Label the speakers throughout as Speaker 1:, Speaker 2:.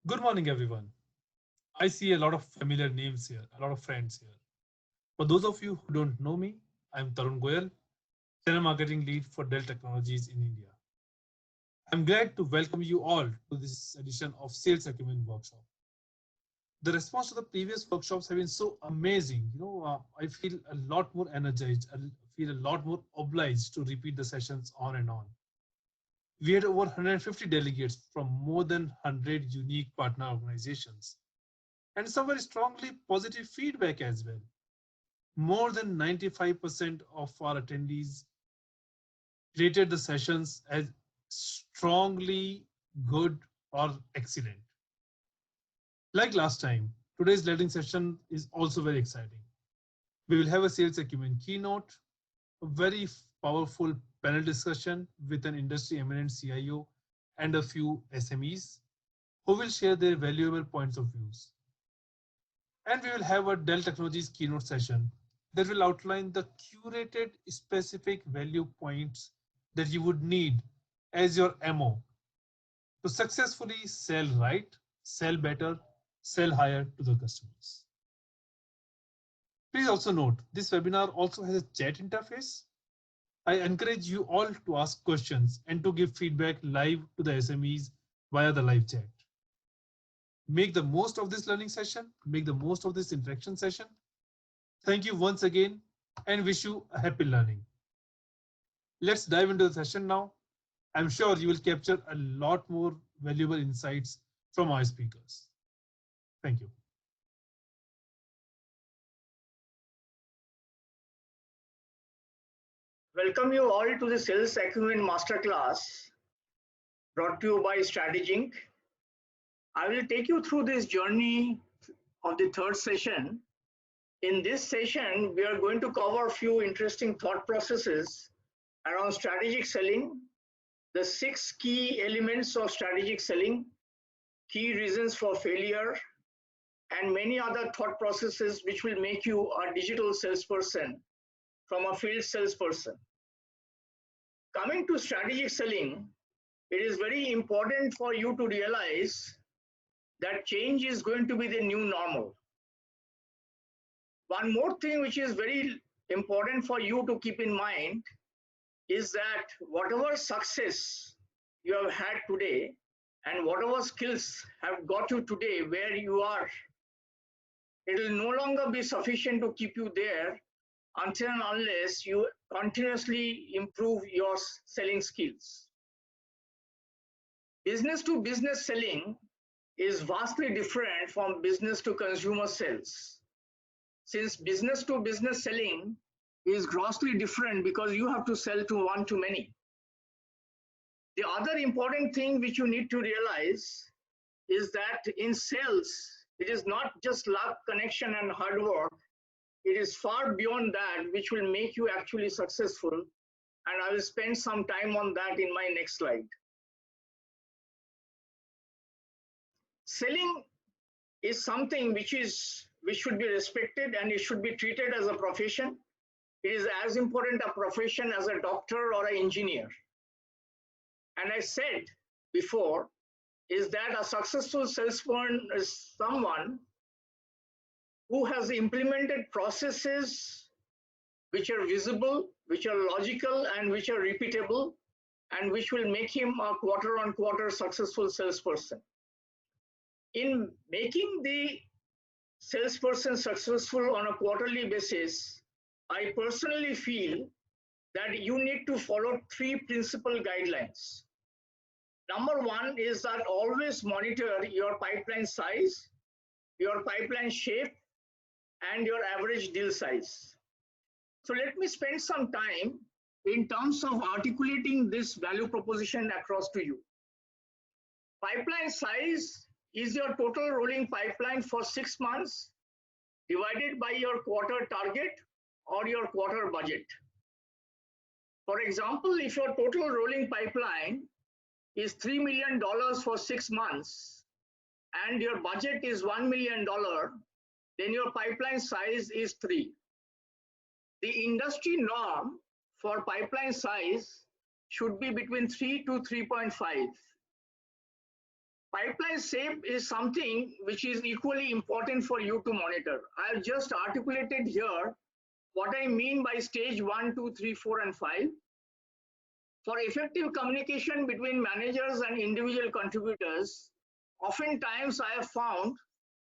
Speaker 1: Good morning, everyone. I see a lot of familiar names here, a lot of friends here. For those of you who don't know me, I'm Tarun Goyal, Channel Marketing Lead for Dell Technologies in India. I'm glad to welcome you all to this edition of SalesAcumen workshop. The response to the previous workshops have been so amazing. I feel a lot more energized. I feel a lot more obliged to repeat the sessions on and on. We had over 150 delegates from more than 100 unique partner organizations and some very strongly positive feedback as well. More than 95% of our attendees rated the sessions as strongly good or excellent. Like last time, today's learning session is also very exciting. We will have a sales acumen keynote, a very powerful panel discussion with an industry eminent CIO and a few SMEs who will share their valuable points of views. And we will have a Dell Technologies keynote session that will outline the curated specific value points that you would need as your MO to successfully sell right, sell better, sell higher to the customers. Please also note, this webinar also has a chat interface. I encourage you all to ask questions and to give feedback live to the SMEs via the live chat. Make the most of this learning session, make the most of this interaction session. Thank you once again and wish you a happy learning. Let's dive into the session now. I'm sure you will capture a lot more valuable insights from our speakers. Thank you.
Speaker 2: Welcome you all to the SalesAcumen Masterclass brought to you by Strategink. I will take you through this journey of the third session. In this session, we are going to cover a few interesting thought processes around strategic selling, the 6 key elements of strategic selling, key reasons for failure, and many other thought processes which will make you a digital salesperson from a field salesperson. Coming to strategic selling, it is very important for you to realize that change is going to be the new normal. One more thing which is very important for you to keep in mind is that whatever success you have had today and whatever skills have got you today where you are, it will no longer be sufficient to keep you there until and unless you continuously improve your selling skills. Business to business selling is vastly different from business to consumer sales. Since business to business selling is grossly different because you have to sell to one to many. The other important thing which you need to realize is that in sales, it is not just luck, connection, and hard work. It is far beyond that which will make you actually successful. And I will spend some time on that in my next slide. Selling is something which should be respected and it should be treated as a profession. It is as important a profession as a doctor or an engineer. And I said before, is that a successful salesman is someone who has implemented processes which are visible, which are logical, and which are repeatable, and which will make him a quarter-on-quarter successful salesperson. In making the salesperson successful on a quarterly basis, I personally feel that you need to follow 3 principal guidelines. Number 1 is that always monitor your pipeline size, your pipeline shape, and your average deal size. So let me spend some time in terms of articulating this value proposition across to you. Pipeline size is your total rolling pipeline for 6 months divided by your quarter target or your quarter budget. For example, if your total rolling pipeline is $3 million for 6 months and your budget is $1 million, then your pipeline size is 3. The industry norm for pipeline size should be between 3 to 3.5. Pipeline shape is something which is equally important for you to monitor. I've just articulated here what I mean by stage 1, 2, 3, 4, and 5. For effective communication between managers and individual contributors, oftentimes I have found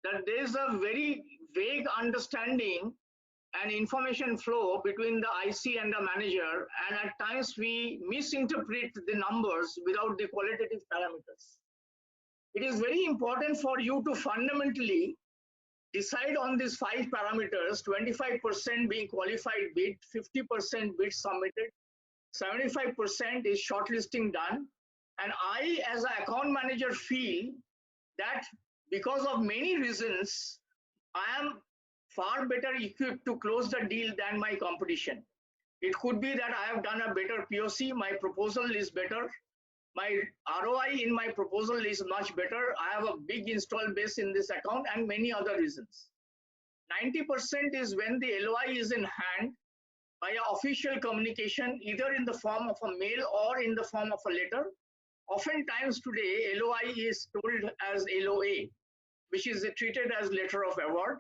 Speaker 2: that there is a very vague understanding and information flow between the IC and the manager, and at times we misinterpret the numbers without the qualitative parameters. It is very important for you to fundamentally decide on these 5 parameters: 25% being qualified bid, 50% bid submitted, 75% is shortlisting done. And I, as an account manager, feel that because of many reasons, I am far better equipped to close the deal than my competition. It could be that I have done a better POC, my proposal is better, my ROI in my proposal is much better, I have a big install base in this account, and many other reasons. 90% is when the LOI is in hand by official communication, either in the form of a mail or in the form of a letter. Oftentimes today, LOI is told as LOA, which is treated as letter of award.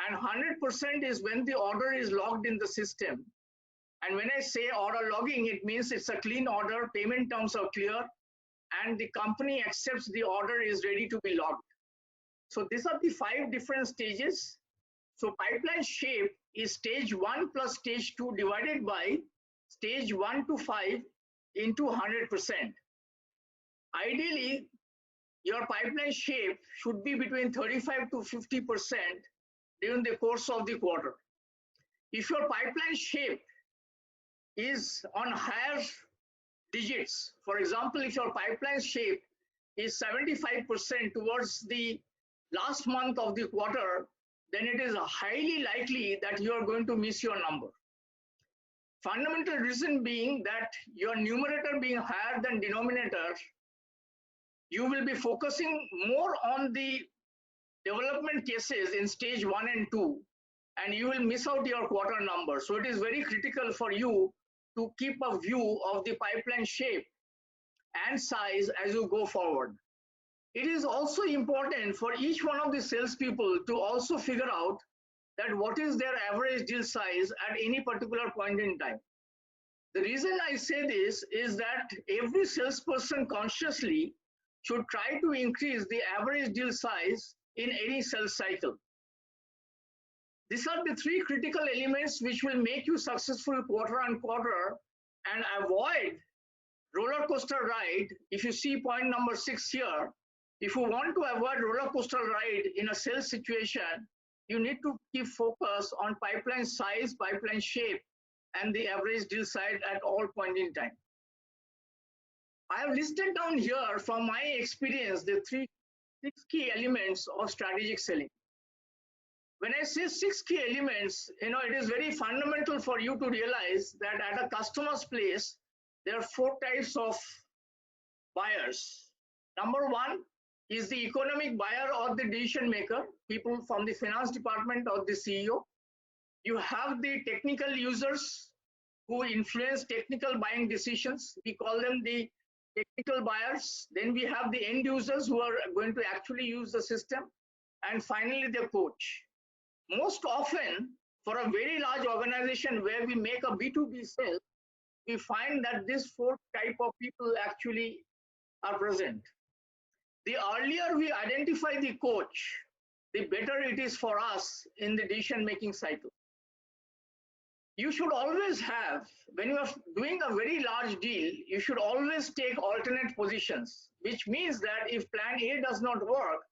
Speaker 2: And 100% is when the order is logged in the system. And when I say order logging, it means it's a clean order, payment terms are clear, and the company accepts the order is ready to be logged. So these are the 5 different stages. So pipeline shape is stage 1 plus stage 2 divided by stage 1 to 5 into 100%. Ideally, your pipeline shape should be between 35 to 50% during the course of the quarter. If your pipeline shape is on higher digits, for example, if your pipeline shape is 75% towards the last month of the quarter, then it is highly likely that you are going to miss your number. Fundamental reason being that your numerator being higher than denominator, you will be focusing more on the development cases in stage 1 and 2, and you will miss out your quarter number. So it is very critical for you to keep a view of the pipeline shape and size as you go forward. It is also important for each one of the salespeople to also figure out that what is their average deal size at any particular point in time. The reason I say this is that every salesperson consciously should try to increase the average deal size in any sales cycle. These are the 3 critical elements which will make you successful quarter on quarter and avoid roller coaster ride. If you see point number 6 here, if you want to avoid roller coaster ride in a sales situation, you need to keep focus on pipeline size, pipeline shape, and the average deal size at all point in time. I have listed down here from my experience the 6 key elements of strategic selling. When I say 6 key elements, it is very fundamental for you to realize that at a customer's place, there are 4 types of buyers. Number 1 is the economic buyer or the decision maker, people from the finance department or the CEO. You have the technical users who influence technical buying decisions. We call them the technical buyers. Then we have the end users who are going to actually use the system. And finally, the coach. Most often, for a very large organization where we make a B2B sale, we find that these 4 type of people actually are present. The earlier we identify the coach, the better it is for us in the decision-making cycle. You should always have, when you are doing a very large deal, you should always take alternate positions, which means that if plan A does not work,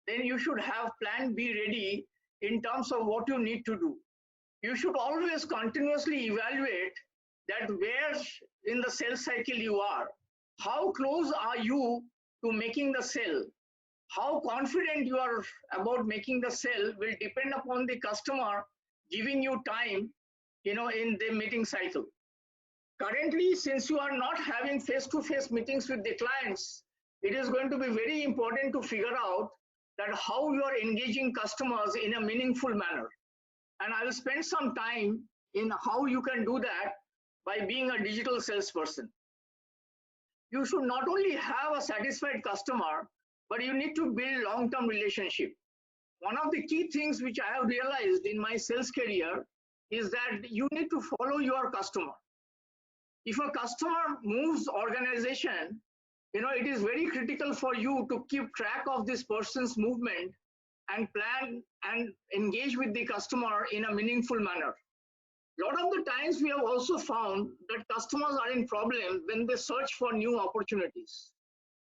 Speaker 2: then you should have plan B ready in terms of what you need to do. You should always continuously evaluate that where in the sales cycle you are, how close are you to making the sale, how confident you are about making the sale will depend upon the customer giving you time, in the meeting cycle. Currently, since you are not having face-to-face meetings with the clients, it is going to be very important to figure out that how you are engaging customers in a meaningful manner. And I will spend some time in how you can do that by being a digital salesperson. You should not only have a satisfied customer, but you need to build long-term relationship. One of the key things which I have realized in my sales career is that you need to follow your customer. If a customer moves organization, it is very critical for you to keep track of this person's movement and plan and engage with the customer in a meaningful manner. A lot of the times we have also found that customers are in problem when they search for new opportunities.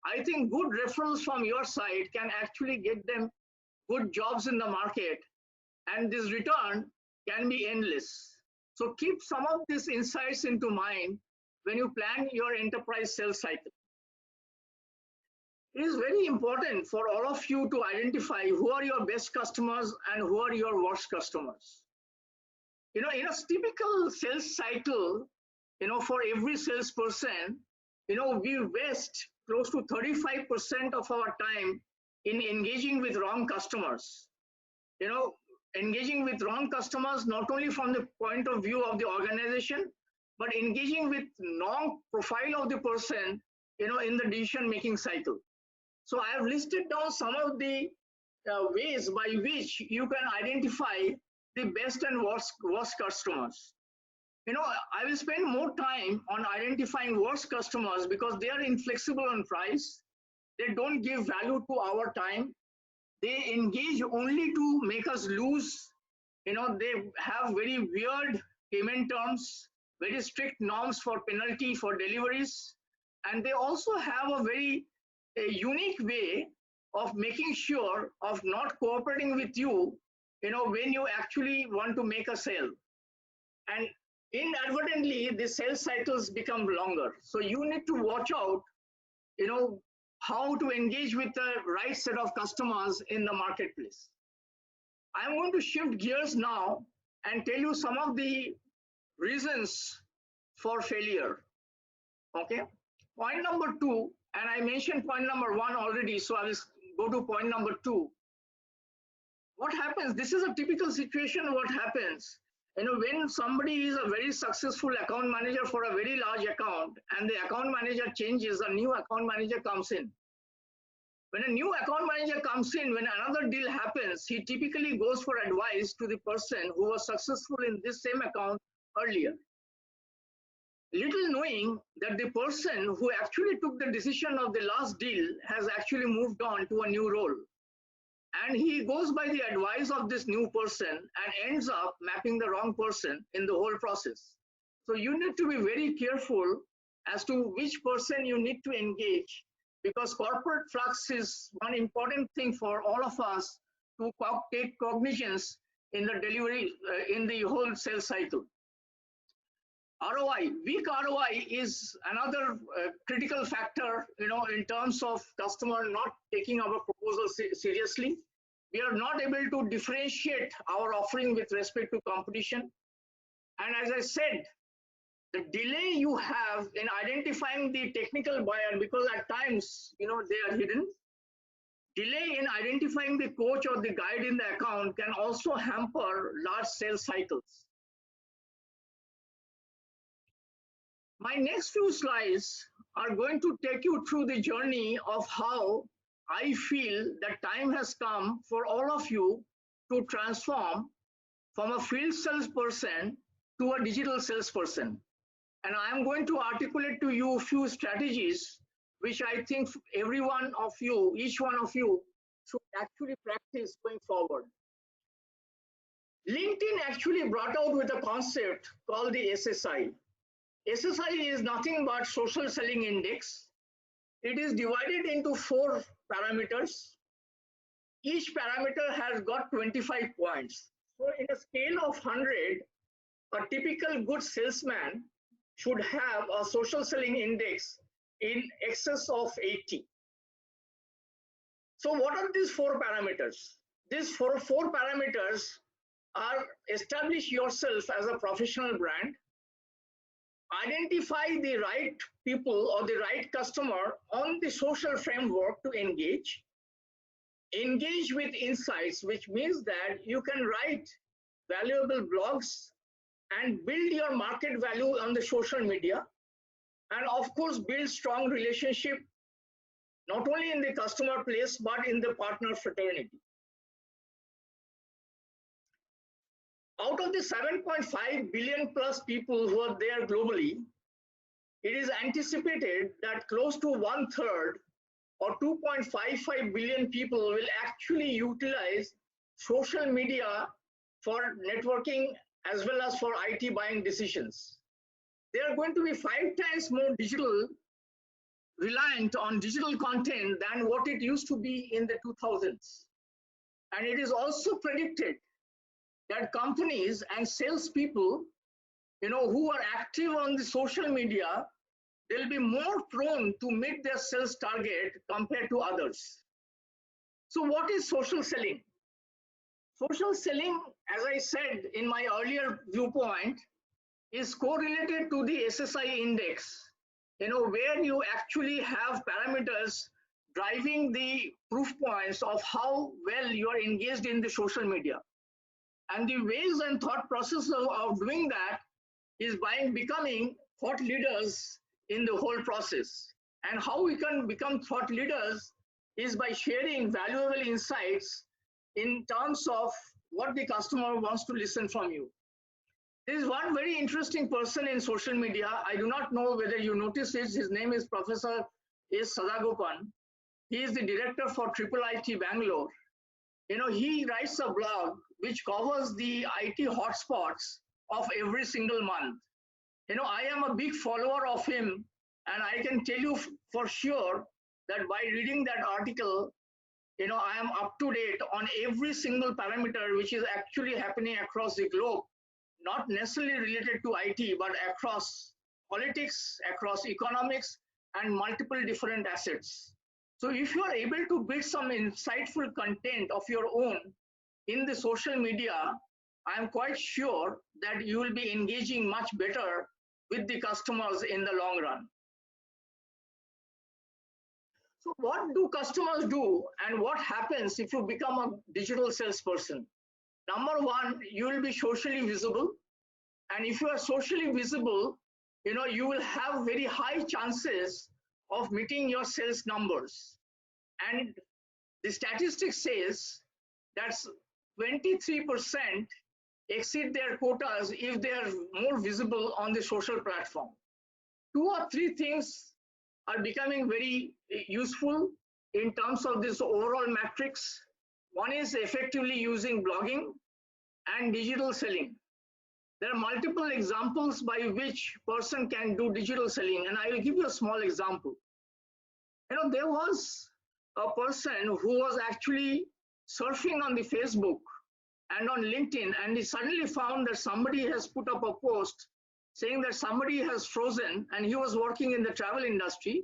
Speaker 2: I think good referrals from your side can actually get them good jobs in the market, and this return can be endless. So keep some of these insights into mind when you plan your enterprise sales cycle. It is very important for all of you to identify who are your best customers and who are your worst customers. In a typical sales cycle, for every salesperson, we waste close to 35% of our time in engaging with wrong customers. Engaging with wrong customers, not only from the point of view of the organization, but engaging with wrong profile of the person, in the decision-making cycle. So I have listed down some of the ways by which you can identify the best and worst customers. I will spend more time on identifying worst customers because they are inflexible on price. They don't give value to our time. They engage only to make us lose. They have very weird payment terms, very strict norms for penalty for deliveries. And they also have a very unique way of making sure of not cooperating with you, when you actually want to make a sale. And inadvertently, the sales cycles become longer. So you need to watch out, how to engage with the right set of customers in the marketplace. I'm going to shift gears now and tell you some of the reasons for failure. Okay. Point number 2, and I mentioned point number 1 already, so I will go to point number 2. What happens? This is a typical situation. What happens? When somebody is a very successful account manager for a very large account and the account manager changes, a new account manager comes in. When a new account manager comes in, when another deal happens, he typically goes for advice to the person who was successful in this same account earlier. Little knowing that the person who actually took the decision of the last deal has actually moved on to a new role. And he goes by the advice of this new person and ends up mapping the wrong person in the whole process. So you need to be very careful as to which person you need to engage, because corporate flux is one important thing for all of us to take cognizance in the delivery, in the whole sales cycle. ROI, weak ROI is another critical factor, in terms of customer not taking our proposal seriously. We are not able to differentiate our offering with respect to competition. And as I said, the delay you have in identifying the technical buyer, because at times, they are hidden. Delay in identifying the coach or the guide in the account can also hamper large sales cycles. My next few slides are going to take you through the journey of how I feel that time has come for all of you to transform from a field salesperson to a digital salesperson. And I am going to articulate to you a few strategies which I think every one of you, each one of you, should actually practice going forward. LinkedIn actually brought out with a concept called the SSI. SSI is nothing but social selling index. It is divided into 4 parameters. Each parameter has got 25 points. So in a scale of 100, a typical good salesman should have a social selling index in excess of 80. So what are these 4 parameters? These four parameters are: establish yourself as a professional brand, identify the right people or the right customer on the social framework to engage with insights, which means that you can write valuable blogs and build your market value on the social media, and of course build strong relationship not only in the customer place, but in the partner fraternity. Out of the 7.5 billion plus people who are there globally, it is anticipated that close to 1/3 or 2.55 billion people will actually utilize social media for networking as well as for IT buying decisions. They are going to be 5 times more digital reliant on digital content than what it used to be in the 2000s. And it is also predicted that companies and salespeople, who are active on the social media, they'll be more prone to meet their sales target compared to others. So what is social selling? Social selling, as I said in my earlier viewpoint, is correlated to the SSI index, where you actually have parameters driving the proof points of how well you are engaged in the social media. And the ways and thought process of doing that is by becoming thought leaders in the whole process. And how we can become thought leaders is by sharing valuable insights in terms of what the customer wants to listen from you. There is one very interesting person in social media. I do not know whether you noticed it. His name is Professor S. Sadagopan. He is the director for Triple IT Bangalore. He writes a blog which covers the IT hotspots of every single month. I am a big follower of him, and I can tell you for sure that by reading that article, I am up to date on every single parameter which is actually happening across the globe, not necessarily related to IT, but across politics, across economics, and multiple different assets. So if you are able to build some insightful content of your own in the social media, I am quite sure that you will be engaging much better with the customers in the long run. So what do customers do, and what happens if you become a digital salesperson? Number one, you will be socially visible. And if you are socially visible, you will have very high chances of meeting your sales numbers. And the statistics says that 23% exceed their quotas if they are more visible on the social platform. 2 or 3 things are becoming very useful in terms of this overall matrix. One is effectively using blogging and digital selling. There are multiple examples by which person can do digital selling, and I will give you a small example. There was a person who was actually surfing on the Facebook and on LinkedIn, and he suddenly found that somebody has put up a post saying that somebody has frozen, and he was working in the travel industry,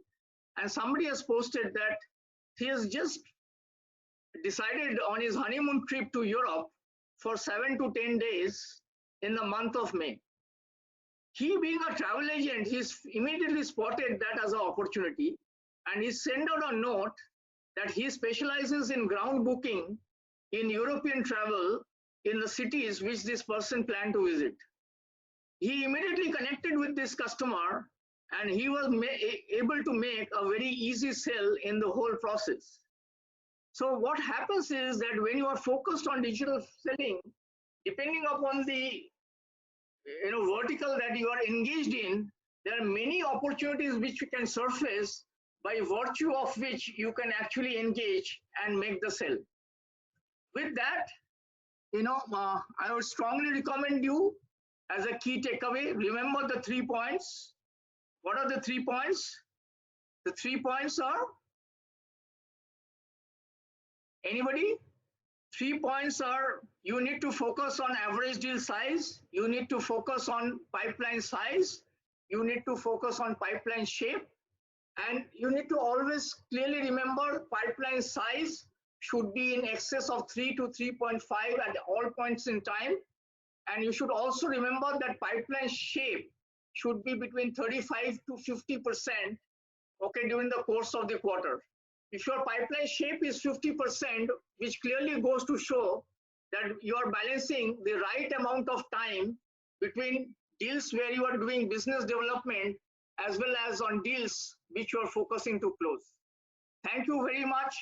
Speaker 2: and somebody has posted that he has just decided on his honeymoon trip to Europe for 7 to 10 days in the month of May. He, being a travel agent, he's immediately spotted that as an opportunity, and he sent out a note that he specializes in ground booking in European travel in the cities which this person planned to visit. He immediately connected with this customer, and he was able to make a very easy sell in the whole process. So what happens is that when you are focused on digital selling, depending upon the vertical that you are engaged in, there are many opportunities which you can surface, by virtue of which you can actually engage and make the sell. With that, I would strongly recommend you as a key takeaway, remember the 3 points. What are the 3 points? The 3 points are, anybody? 3 points are, you need to focus on average deal size, you need to focus on pipeline size, you need to focus on pipeline shape, and you need to always clearly remember pipeline size should be in excess of 3 to 3.5 at all points in time. And you should also remember that pipeline shape should be between 35 to 50%, okay, during the course of the quarter. If your pipeline shape is 50%, which clearly goes to show that you are balancing the right amount of time between deals where you are doing business development as well as on deals which you are focusing to close. Thank you very much.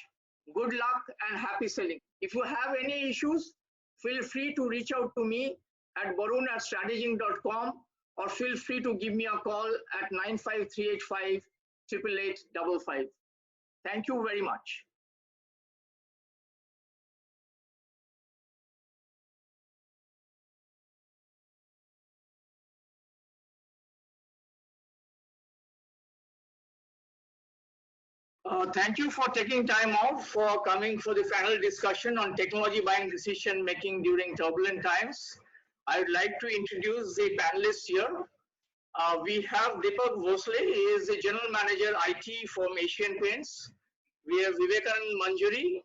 Speaker 2: Good luck and happy selling. If you have any issues, feel free to reach out to me at barun@strateging.com, or feel free to give me a call at 95385 88855. Thank you very much. Thank you for taking time out for coming for the panel discussion on technology buying decision making during turbulent times. I would like to introduce the panelists here. We have Deepak Bhosle. He is the General Manager IT from Asian Paints. We have Vivekanand Manjuri.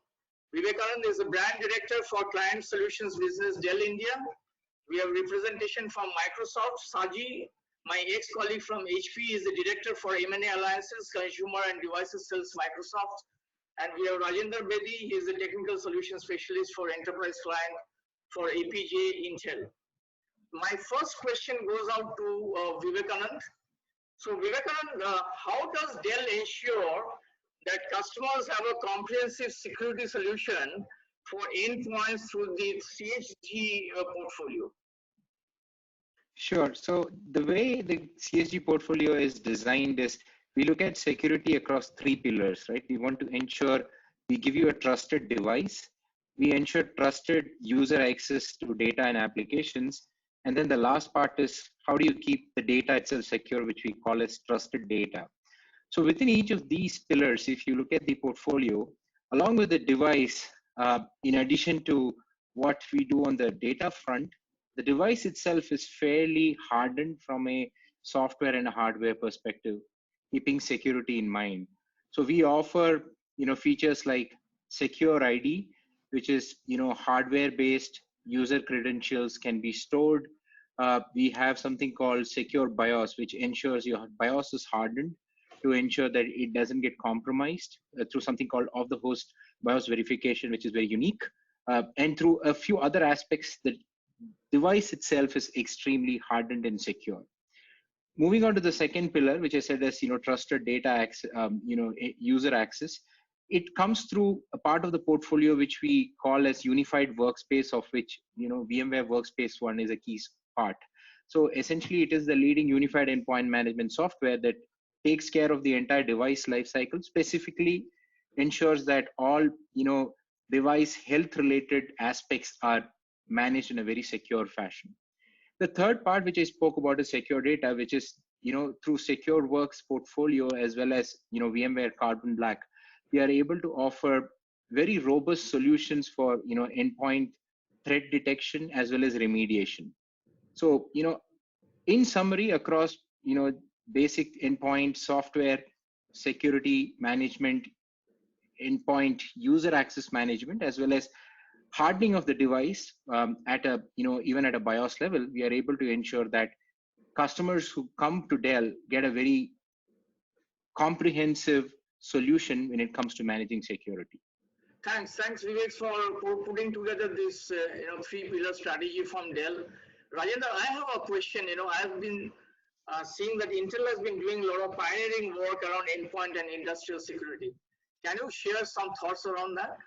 Speaker 2: Vivekanand is the Brand Director for Client Solutions Business, Dell India. We have representation from Microsoft. Saji, my ex-colleague from HP, is the Director for M&A Alliances, Consumer and Devices Sales, Microsoft. And we have Rajendra Bedi. He is the Technical Solutions Specialist for Enterprise Client for APJ Intel. My first question goes out to Vivekanand. So Vivekanand, how does Dell ensure that customers have a comprehensive security solution for endpoints through the CHG portfolio?
Speaker 3: Sure. So the way the CSG portfolio is designed is we look at security across three pillars, right? We want to ensure we give you a trusted device. We ensure trusted user access to data and applications. And then the last part is how do you keep the data itself secure, which we call as trusted data. So within each of these pillars, if you look at the portfolio, along with the device, in addition to what we do on the data front, the device itself is fairly hardened from a software and a hardware perspective, keeping security in mind. So we offer, features like Secure ID, which is, hardware-based user credentials can be stored. We have something called Secure BIOS, which ensures your BIOS is hardened to ensure that it doesn't get compromised through something called off-the-host BIOS verification, which is very unique. And through a few other aspects, the device itself is extremely hardened and secure. Moving on to the second pillar, which I said is, trusted data access, user access. It comes through a part of the portfolio which we call as unified workspace, of which, VMware Workspace ONE is a key part. So essentially, it is the leading unified endpoint management software that takes care of the entire device lifecycle, specifically ensures that all, device health related aspects are managed in a very secure fashion. The third part, which I spoke about, is secure data, which is, through Secure Works portfolio, as well as, VMware Carbon Black, we are able to offer very robust solutions for, endpoint threat detection as well as remediation. So, in summary, across, basic endpoint software, security management, endpoint user access management, as well as hardening of the device at a, even at a BIOS level, we are able to ensure that customers who come to Dell get a very comprehensive solution when it comes to managing security.
Speaker 2: Thanks, Vivek, for putting together this three-pillar strategy from Dell. Rajendra, I have a question. I've been seeing that Intel has been doing a lot of pioneering work around endpoint and industrial security. Can you share some thoughts around that?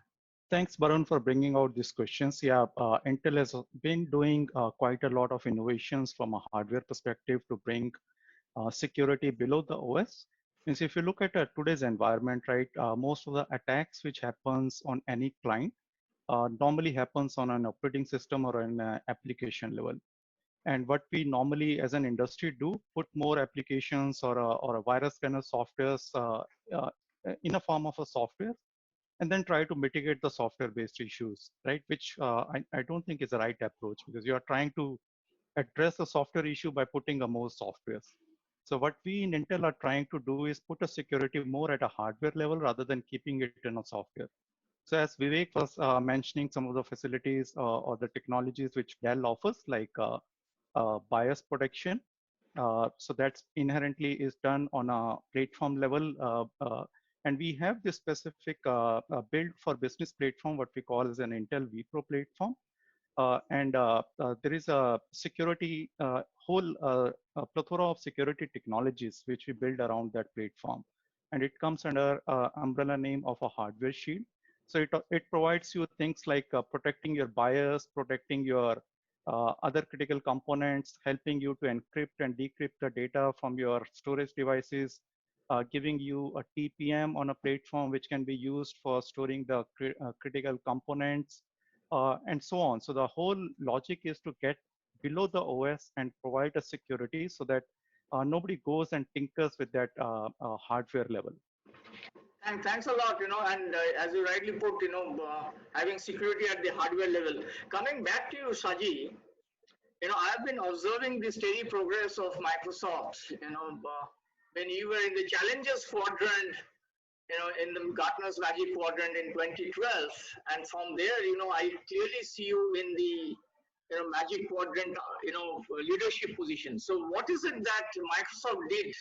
Speaker 4: Thanks, Barun, for bringing out these questions. Yeah, Intel has been doing quite a lot of innovations from a hardware perspective to bring security below the OS. Means if you look at today's environment, right, most of the attacks which happens on any client normally happens on an operating system or an application level. And what we normally as an industry do, put more applications or a virus kind of softwares uh, in a form of a software, and then try to mitigate the software-based issues, right? Which I don't think is the right approach, because you are trying to address the software issue by putting a more softwares. So what we in Intel are trying to do is put a security more at a hardware level rather than keeping it in a software. So as Vivek was mentioning some of the facilities or the technologies which Dell offers, like BIOS protection. So that's inherently is done on a platform level. And we have this specific build for business platform, what we call as an Intel vPro platform. There is a security whole plethora of security technologies which we build around that platform. and it comes under umbrella name of a hardware shield. So it provides you things like protecting your BIOS, protecting your other critical components, helping you to encrypt and decrypt the data from your storage devices, giving you a TPM on a platform which can be used for storing the critical components, and so on. So the whole logic is to get below the OS and provide a security so that nobody goes and tinkers with that hardware level.
Speaker 2: And thanks a lot, and as you rightly put, having security at the hardware level. Coming back to you, Saji, I've been observing the steady progress of Microsoft, when you were in the challenges quadrant, in the Gartner's Magic Quadrant in 2012, and from there, I clearly see you in the, Magic Quadrant, leadership position. So what is it that Microsoft did,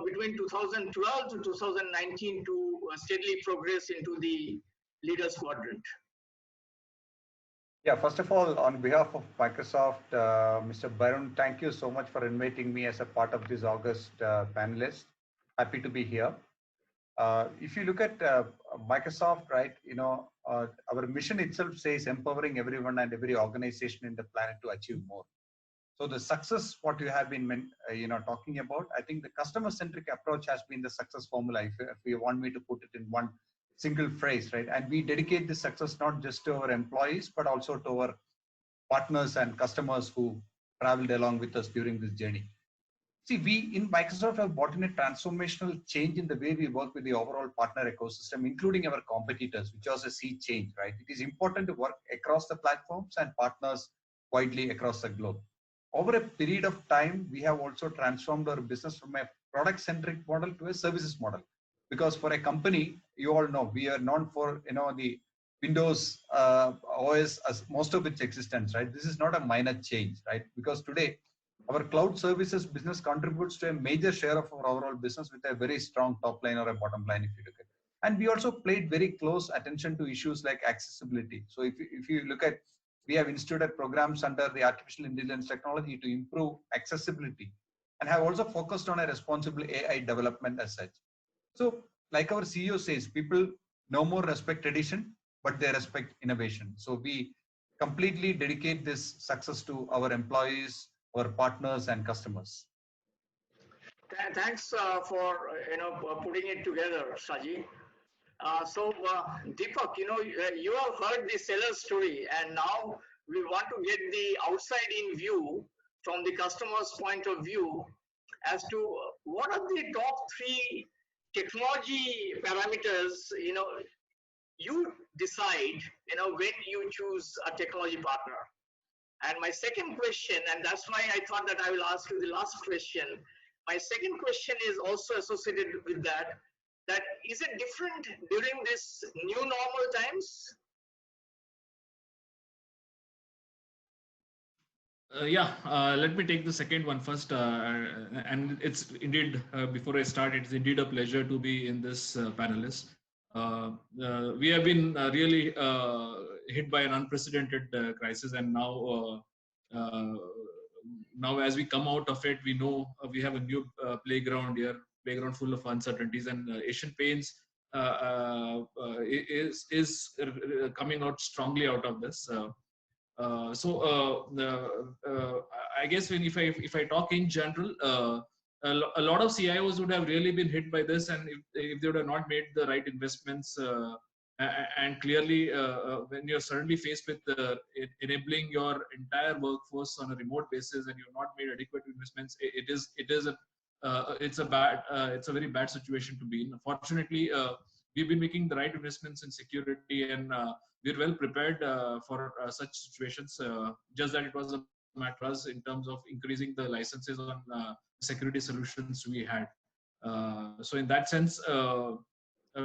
Speaker 2: between 2012 to 2019 to steadily progress into the leaders quadrant?
Speaker 5: Yeah, first of all, on behalf of Microsoft, Mr. Barun, thank you so much for inviting me as a part of this August panelist. Happy to be here. If you look at Microsoft, right, our mission itself says empowering everyone and every organization in the planet to achieve more. So the success, what you have been, talking about, I think the customer-centric approach has been the success formula. If you want me to put it in one single phrase, right? And we dedicate this success not just to our employees, but also to our partners and customers who traveled along with us during this journey. See, we in Microsoft have brought in a transformational change in the way we work with the overall partner ecosystem, including our competitors, which was a sea change, right? It is important to work across the platforms and partners widely across the globe. Over a period of time, we have also transformed our business from a product-centric model to a services model. Because for a company, you all know, we are known for the Windows OS as most of its existence, right? This is not a minor change, right? Because today, our cloud services business contributes to a major share of our overall business with a very strong top line or a bottom line, if you look at it. And we also paid very close attention to issues like accessibility. So if you look at, we have instituted programs under the artificial intelligence technology to improve accessibility and have also focused on a responsible AI development as such. So like our CEO says, people no more respect tradition, but they respect innovation. So we completely dedicate this success to our employees, our partners and customers.
Speaker 2: Thanks for putting it together, Saji. Deepak, you have heard the seller story, and now we want to get the outside-in view from the customer's point of view as to what are the top 3 technology parameters, you decide, when you choose a technology partner. And my second question, and that's why I thought that I will ask you the last question. My second question is also associated with that is it different during this new normal times?
Speaker 6: Let me take the second one first. And it's indeed, before I start, it's indeed a pleasure to be in this panelist. We have been really hit by an unprecedented crisis, and now as we come out of it, we know we have a new playground here, playground full of uncertainties, and Asian Paints is coming out strongly out of this. I guess if I talk in general, a lot of CIOs would have really been hit by this, and if they would have not made the right investments, and clearly when you're suddenly faced with enabling your entire workforce on a remote basis and you've not made adequate investments, it's a very bad situation to be in. Fortunately, we've been making the right investments in security, and we're well prepared for such situations. Just that it was a matter of us in terms of increasing the licenses on security solutions we had. So in that sense,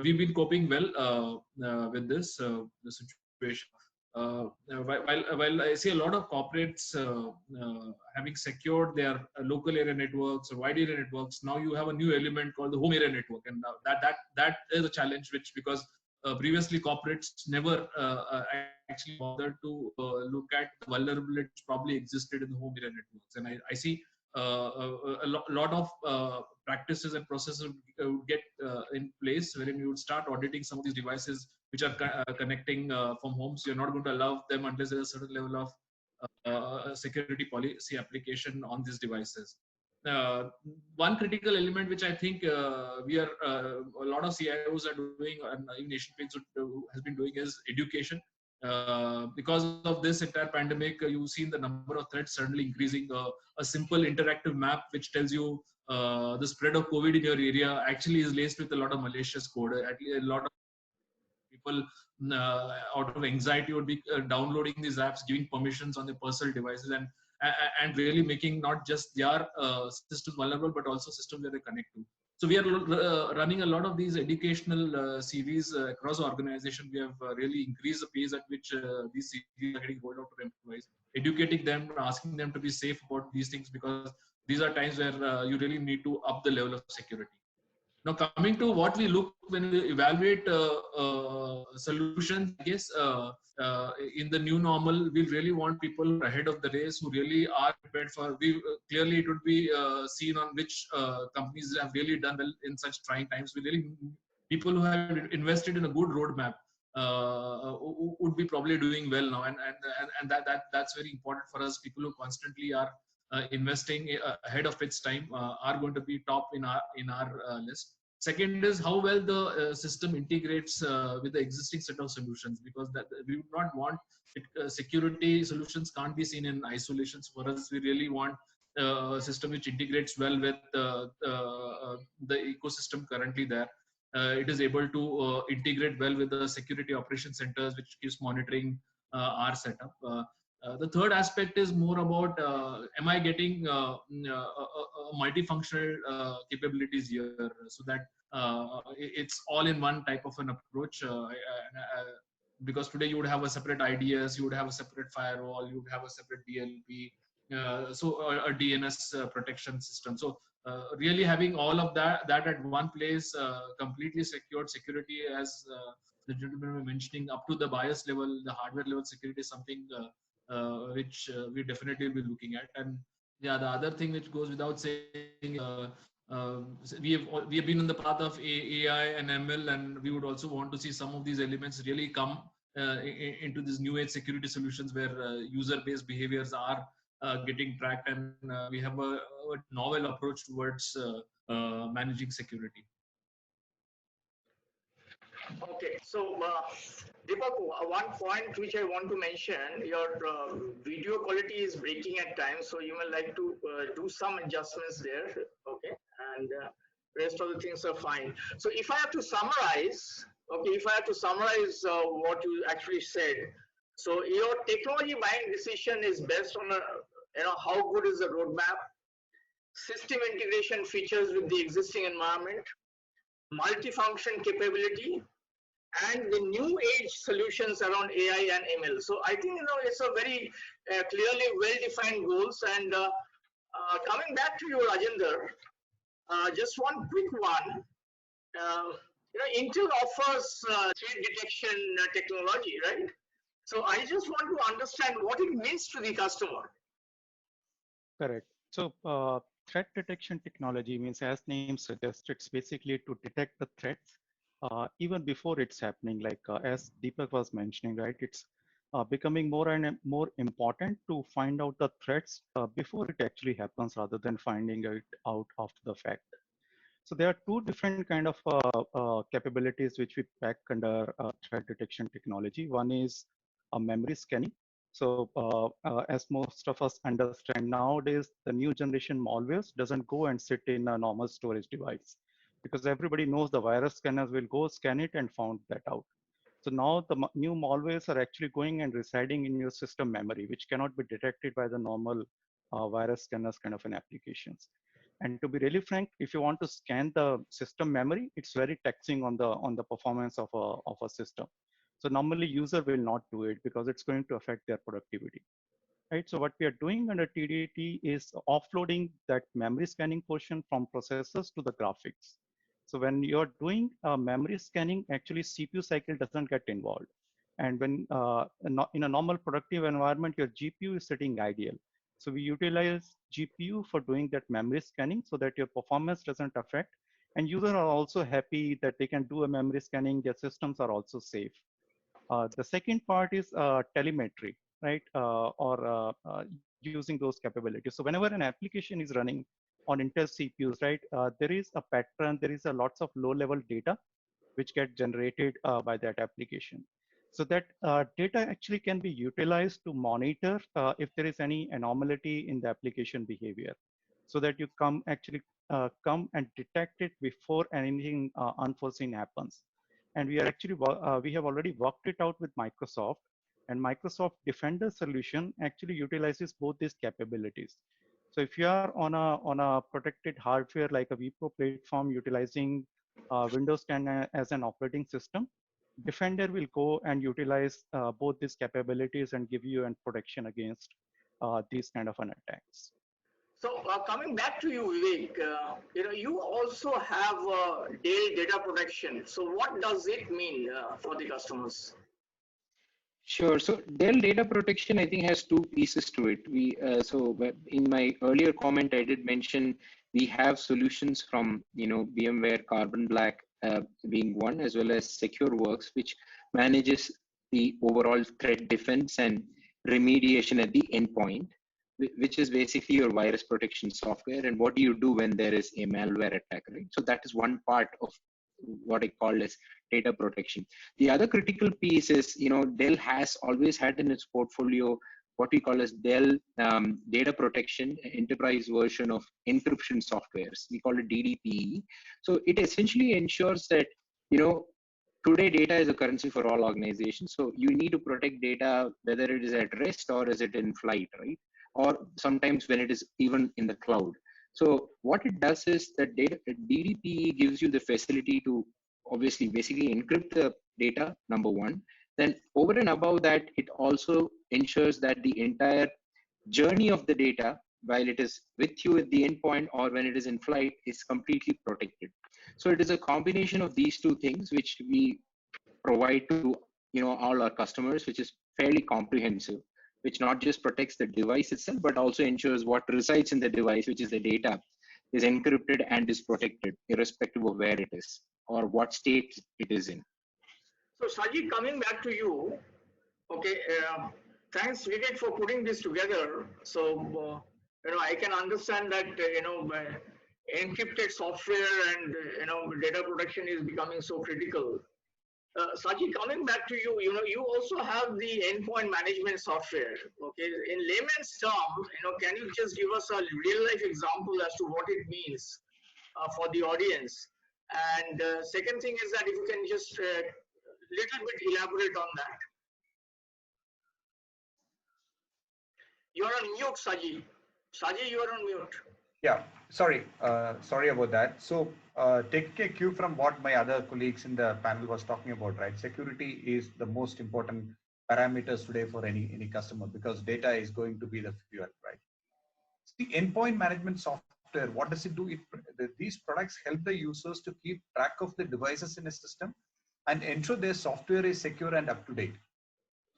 Speaker 6: we've been coping well with this the situation. While I see a lot of corporates having secured their local area networks or wide area networks, now you have a new element called the home area network, and that is a challenge, which because previously corporates never actually bothered to look at the vulnerability which probably existed in the home area networks. And I see lot of practices and processes would get in place wherein you would start auditing some of these devices which are connecting from homes. You're not going to allow them unless there's a certain level of security policy application on these devices. One critical element which I think a lot of CIOs are doing, and even Asian Paints has been doing, is education. Because of this entire pandemic, you've seen the number of threats suddenly increasing. A simple interactive map which tells you the spread of COVID in your area actually is laced with a lot of malicious code. A lot of people out of anxiety would be downloading these apps, giving permissions on their personal devices, and really making not just their systems vulnerable but also systems that they connect to. So we are running a lot of these educational series across the organization. We have really increased the pace at which these series are getting rolled out to employees, educating them, asking them to be safe about these things, because these are times where you really need to up the level of security. Now, coming to what we look when we evaluate solutions, I guess in the new normal, we really want people who are ahead of the race, who really are prepared for. Clearly, it would be seen on which companies have really done well in such trying times. We really people who have invested in a good roadmap would be probably doing well now, and that's very important for us. People who constantly are investing ahead of its time are going to be top in our list. Second is how well the system integrates with the existing set of solutions, because that we would not want it, security solutions can't be seen in isolations. For us, we really want a system which integrates well with the ecosystem currently there. It is able to integrate well with the security operation centers, which keeps monitoring our setup. The third aspect is more about am I getting multifunctional capabilities here, so that it's all in one type of an approach. Because today you would have a separate IDS, you would have a separate firewall, you would have a separate DLP, so a DNS protection system. So really having all of that at one place, completely secured security, as the gentleman were mentioning, up to the BIOS level, the hardware level security is something which we definitely will be looking at. And yeah, the other thing which goes without saying is we have been on the path of AI and ML, and we would also want to see some of these elements really come into these new age security solutions, where user-based behaviors are getting tracked, and we have a novel approach towards managing security.
Speaker 2: Okay, so Deepak, one point which I want to mention, your video quality is breaking at times, so you may like to do some adjustments there, okay, and rest of the things are fine. So if I have to summarize, okay, if I have to summarize what you actually said, so your technology buying decision is based on how good is the roadmap, system integration features with the existing environment, multifunction capability, and the new age solutions around AI and ML. So I think it's a very clearly well-defined goals. And coming back to your Rajendra, just one quick one. Intel offers threat detection technology, right? So I just want to understand what it means to the customer.
Speaker 4: Correct. So threat detection technology means, as name suggests, it's basically to detect the threats even before it's happening. Like as Deepak was mentioning, right? It's becoming more and more important to find out the threats before it actually happens, rather than finding it out after the fact. So there are two different kind of capabilities which we pack under threat detection technology. One is memory scanning. So as most of us understand nowadays, the new generation malwares doesn't go and sit in a normal storage device, because everybody knows the virus scanners will go scan it and found that out. So now the new malwares are actually going and residing in your system memory, which cannot be detected by the normal virus scanners kind of an applications. And to be really frank, if you want to scan the system memory, it's very taxing on the performance of a system. So normally user will not do it because it's going to affect their productivity. Right. So what we are doing under TDT is offloading that memory scanning portion from processors to the graphics. So when you're doing memory scanning, actually CPU cycle doesn't get involved. And when in a normal productive environment, your GPU is sitting ideal. So we utilize GPU for doing that memory scanning so that your performance doesn't affect. And users are also happy that they can do a memory scanning. Their systems are also safe. The second part is telemetry, right? Or using those capabilities. So whenever an application is running on Intel CPUs, right, there is a pattern, there is a lots of low-level data which get generated by that application. So that data actually can be utilized to monitor if there is any anomaly in the application behavior, so that you come and detect it before anything unforeseen happens. And we are actually we have already worked it out with Microsoft, and Microsoft Defender solution actually utilizes both these capabilities. So if you are on a protected hardware like a vPro platform utilizing Windows 10 as an operating system, Defender will go and utilize both these capabilities and give you an protection against these kind of an attacks.
Speaker 2: So coming back to you, Vivek, you also have Dell data protection. So what does it mean for the customers?
Speaker 3: Sure. So Dell data protection, I think, has two pieces to it. In my earlier comment, I did mention we have solutions from VMware Carbon Black being one, as well as SecureWorks, which manages the overall threat defense and remediation at the endpoint, which is basically your virus protection software. And what do you do when there is a malware attack, right? So that is one part of what I call as data protection. The other critical piece is, Dell has always had in its portfolio what we call as Dell data protection enterprise version of encryption softwares. We call it DDPE. So it essentially ensures that, today data is a currency for all organizations. So you need to protect data, whether it is at rest or is it in flight, right? Or sometimes when it is even in the cloud. So what it does is that DDPE gives you the facility to obviously basically encrypt the data, number one. Then over and above that, it also ensures that the entire journey of the data, while it is with you at the endpoint or when it is in flight, is completely protected. So it is a combination of these two things which we provide to all our customers, which is fairly comprehensive, which not just protects the device itself, but also ensures what resides in the device, which is the data, is encrypted and is protected, irrespective of where it is or what state it is in.
Speaker 2: So Sajid, coming back to you, okay, thanks Vivek for putting this together. So, I can understand that, encrypted software and, data protection is becoming so critical. Saji, coming back to you, you also have the endpoint management software. Okay, in layman's term, can you just give us a real life example as to what it means for the audience? And second thing is that if you can just little bit elaborate on that. You are on mute, Saji. Saji, you are on mute.
Speaker 5: Yeah, sorry about that. So take a cue from what my other colleagues in the panel was talking about, right? Security is the most important parameters today for any customer, because data is going to be the fuel, right? The endpoint management software, what does it do? These products help the users to keep track of the devices in a system and ensure their software is secure and up to date.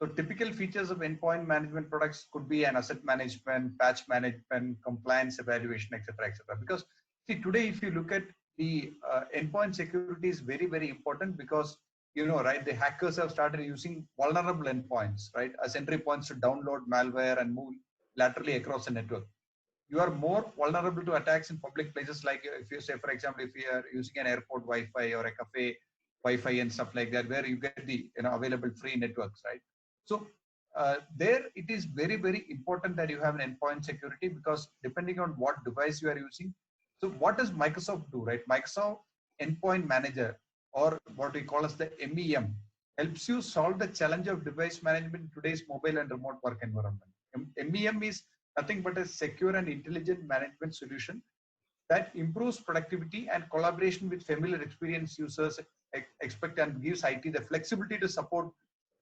Speaker 5: So typical features of endpoint management products could be an asset management, patch management, compliance evaluation, etc., etc. Because see, today if you look at the endpoint security is very, very important, because right, the hackers have started using vulnerable endpoints, right, as entry points to download malware and move laterally across the network. You are more vulnerable to attacks in public places, like if you say, for example, if you are using an airport Wi-Fi or a cafe Wi-Fi and stuff like that, where you get the available free networks, right? So there it is very, very important that you have an endpoint security, because depending on what device you are using. So what does Microsoft do, right? Microsoft Endpoint Manager, or what we call as the MEM, helps you solve the challenge of device management in today's mobile and remote work environment. MEM is nothing but a secure and intelligent management solution that improves productivity and collaboration with familiar experienced users expect, and gives IT the flexibility to support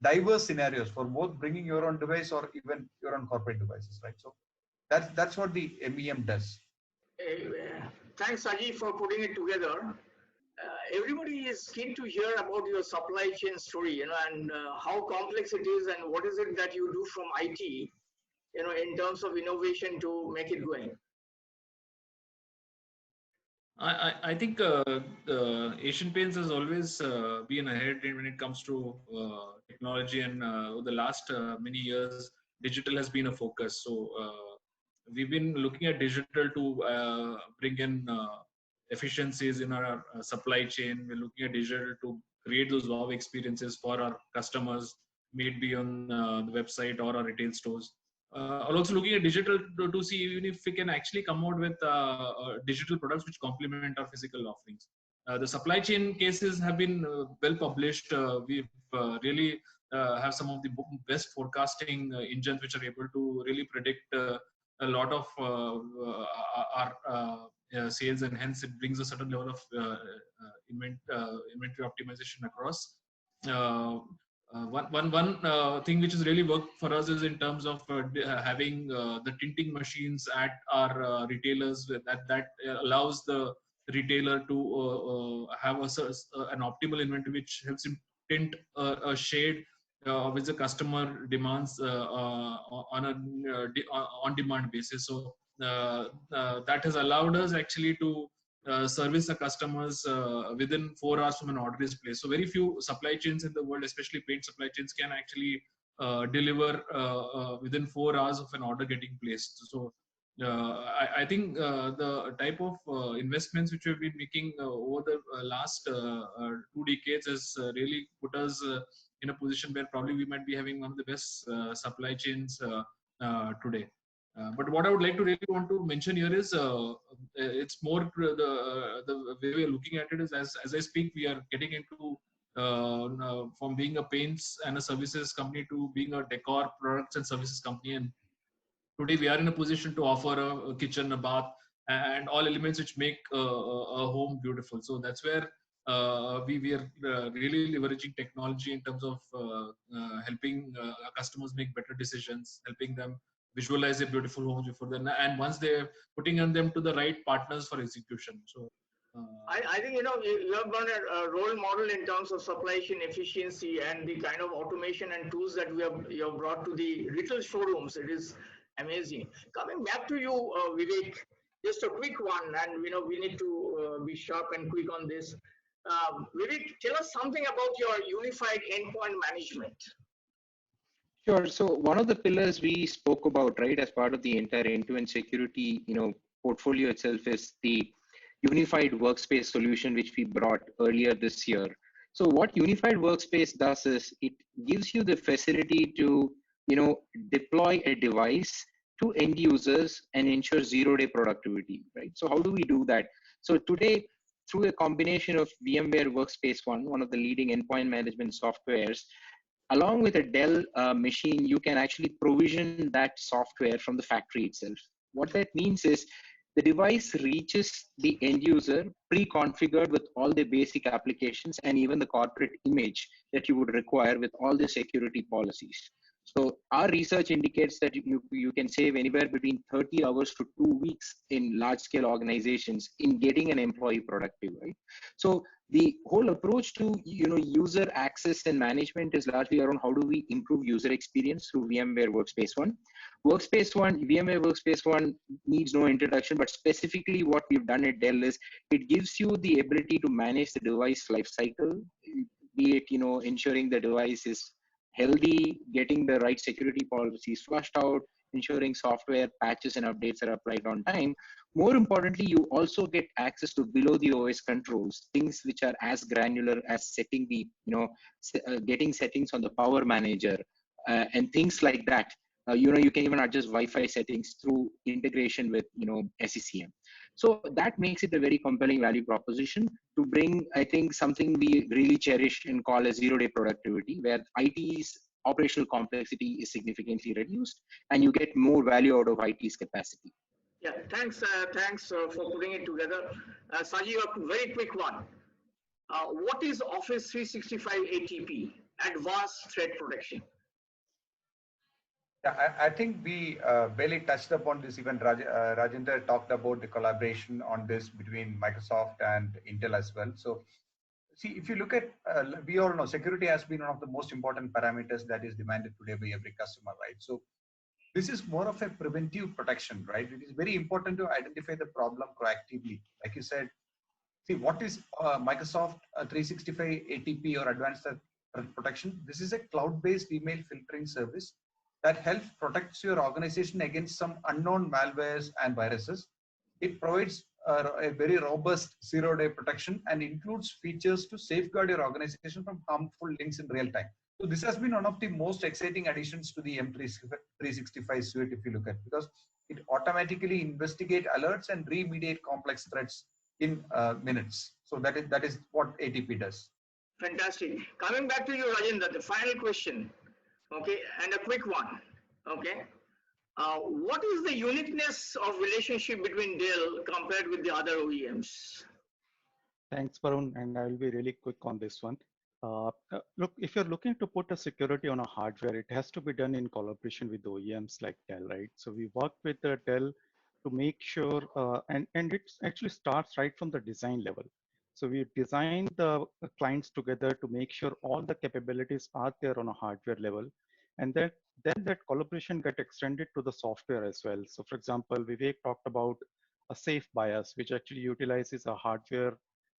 Speaker 5: diverse scenarios for both bringing your own device or even your own corporate devices, right? So that's what the MEM does.
Speaker 2: Thanks, Saji, for putting it together. Everybody is keen to hear about your supply chain story, and how complex it is, and what is it that you do from IT. in terms of innovation to make it going?
Speaker 6: I think Asian Paints has always been ahead when it comes to technology, and over the last many years, digital has been a focus. So we've been looking at digital to bring in efficiencies in our supply chain. We're looking at digital to create those wow experiences for our customers, may it be on the website or our retail stores. Also looking at digital to see even if we can actually come out with digital products which complement our physical offerings. The supply chain cases have been well published. We've really have some of the best forecasting engines which are able to really predict a lot of our sales, and hence it brings a certain level of inventory optimization across. Uh, one thing which has really worked for us is in terms of having the tinting machines at our retailers that allows the retailer to have an optimal inventory which helps him tint a shade which the customer demands on a on demand basis. So that has allowed us actually to service the customers within 4 hours from an order is placed. So very few supply chains in the world, especially paint supply chains, can actually deliver within 4 hours of an order getting placed. So I think the type of investments which we've been making over the last 2 decades has really put us in a position where probably we might be having one of the best supply chains today. But what I would like to really want to mention here is it's more the way we are looking at it is as I speak, we are getting into from being a paints and a services company to being a decor products and services company. And today we are in a position to offer a kitchen, a bath, and all elements which make a home beautiful. So that's where we are really leveraging technology in terms of helping our customers make better decisions, helping them visualize their beautiful homes before them, and once they're putting on them to the right partners for execution. So
Speaker 2: I think you have got a role model in terms of supply chain efficiency and the kind of automation and tools that you have brought to the retail showrooms. It is amazing. Coming back to you, Vivek, just a quick one, and we need to be sharp and quick on this. Vivek, tell us something about your unified endpoint management.
Speaker 3: Sure. So one of the pillars we spoke about, right, as part of the entire end-to-end security, portfolio itself is the unified workspace solution, which we brought earlier this year. So what unified workspace does is it gives you the facility to, deploy a device to end users and ensure zero-day productivity, right? So how do we do that? So today, through a combination of VMware Workspace ONE, one of the leading endpoint management softwares, along with a Dell machine, you can actually provision that software from the factory itself. What that means is the device reaches the end user pre-configured with all the basic applications and even the corporate image that you would require with all the security policies. So our research indicates that you can save anywhere between 30 hours to 2 weeks in large scale organizations in getting an employee productive, right? So the whole approach to user access and management is largely around how do we improve user experience through VMware Workspace ONE. VMware Workspace ONE needs no introduction, but specifically what we've done at Dell is it gives you the ability to manage the device lifecycle, be it ensuring the device is healthy, getting the right security policies flushed out, ensuring software patches and updates are applied on time. More importantly, you also get access to below the OS controls, things which are as granular as setting the, getting settings on the power manager and things like that. You can even adjust Wi-Fi settings through integration with, SCCM. So that makes it a very compelling value proposition to bring, I think, something we really cherish and call as zero-day productivity, where IT's operational complexity is significantly reduced and you get more value out of IT's capacity.
Speaker 2: Yeah, thanks for putting it together. Saji, a very quick one. What is Office 365 ATP, Advanced Threat Protection?
Speaker 5: Yeah, I think we barely touched upon this. Even Rajendra talked about the collaboration on this between Microsoft and Intel as well. So, see, if you look at, we all know security has been one of the most important parameters that is demanded today by every customer, right? So, This is more of a preventive protection, right? It is very important to identify the problem proactively. Like you said, see what is Microsoft 365 ATP or Advanced Threat Protection. This is a cloud-based email filtering service that helps protects your organization against some unknown malwares and viruses. It provides a very robust zero-day protection and includes features to safeguard your organization from harmful links in real time. So this has been one of the most exciting additions to the M365 suite, if you look at, because it automatically investigate alerts and remediate complex threats in minutes. So that is what ATP does.
Speaker 2: Fantastic. Coming back to you, Rajendra, the final question, okay, and a quick one, okay. What is the uniqueness of relationship between Dell compared with the other OEMs?
Speaker 4: Thanks, Varun, and I will be really quick on this one. Look, if you're looking to put a security on a hardware, it has to be done in collaboration with OEMs like Dell, right? So we work with Dell to make sure, and it actually starts right from the design level. So we design the clients together to make sure all the capabilities are there on a hardware level, and then that collaboration get extended to the software as well. So for example, Vivek talked about a safe bias, which actually utilizes a hardware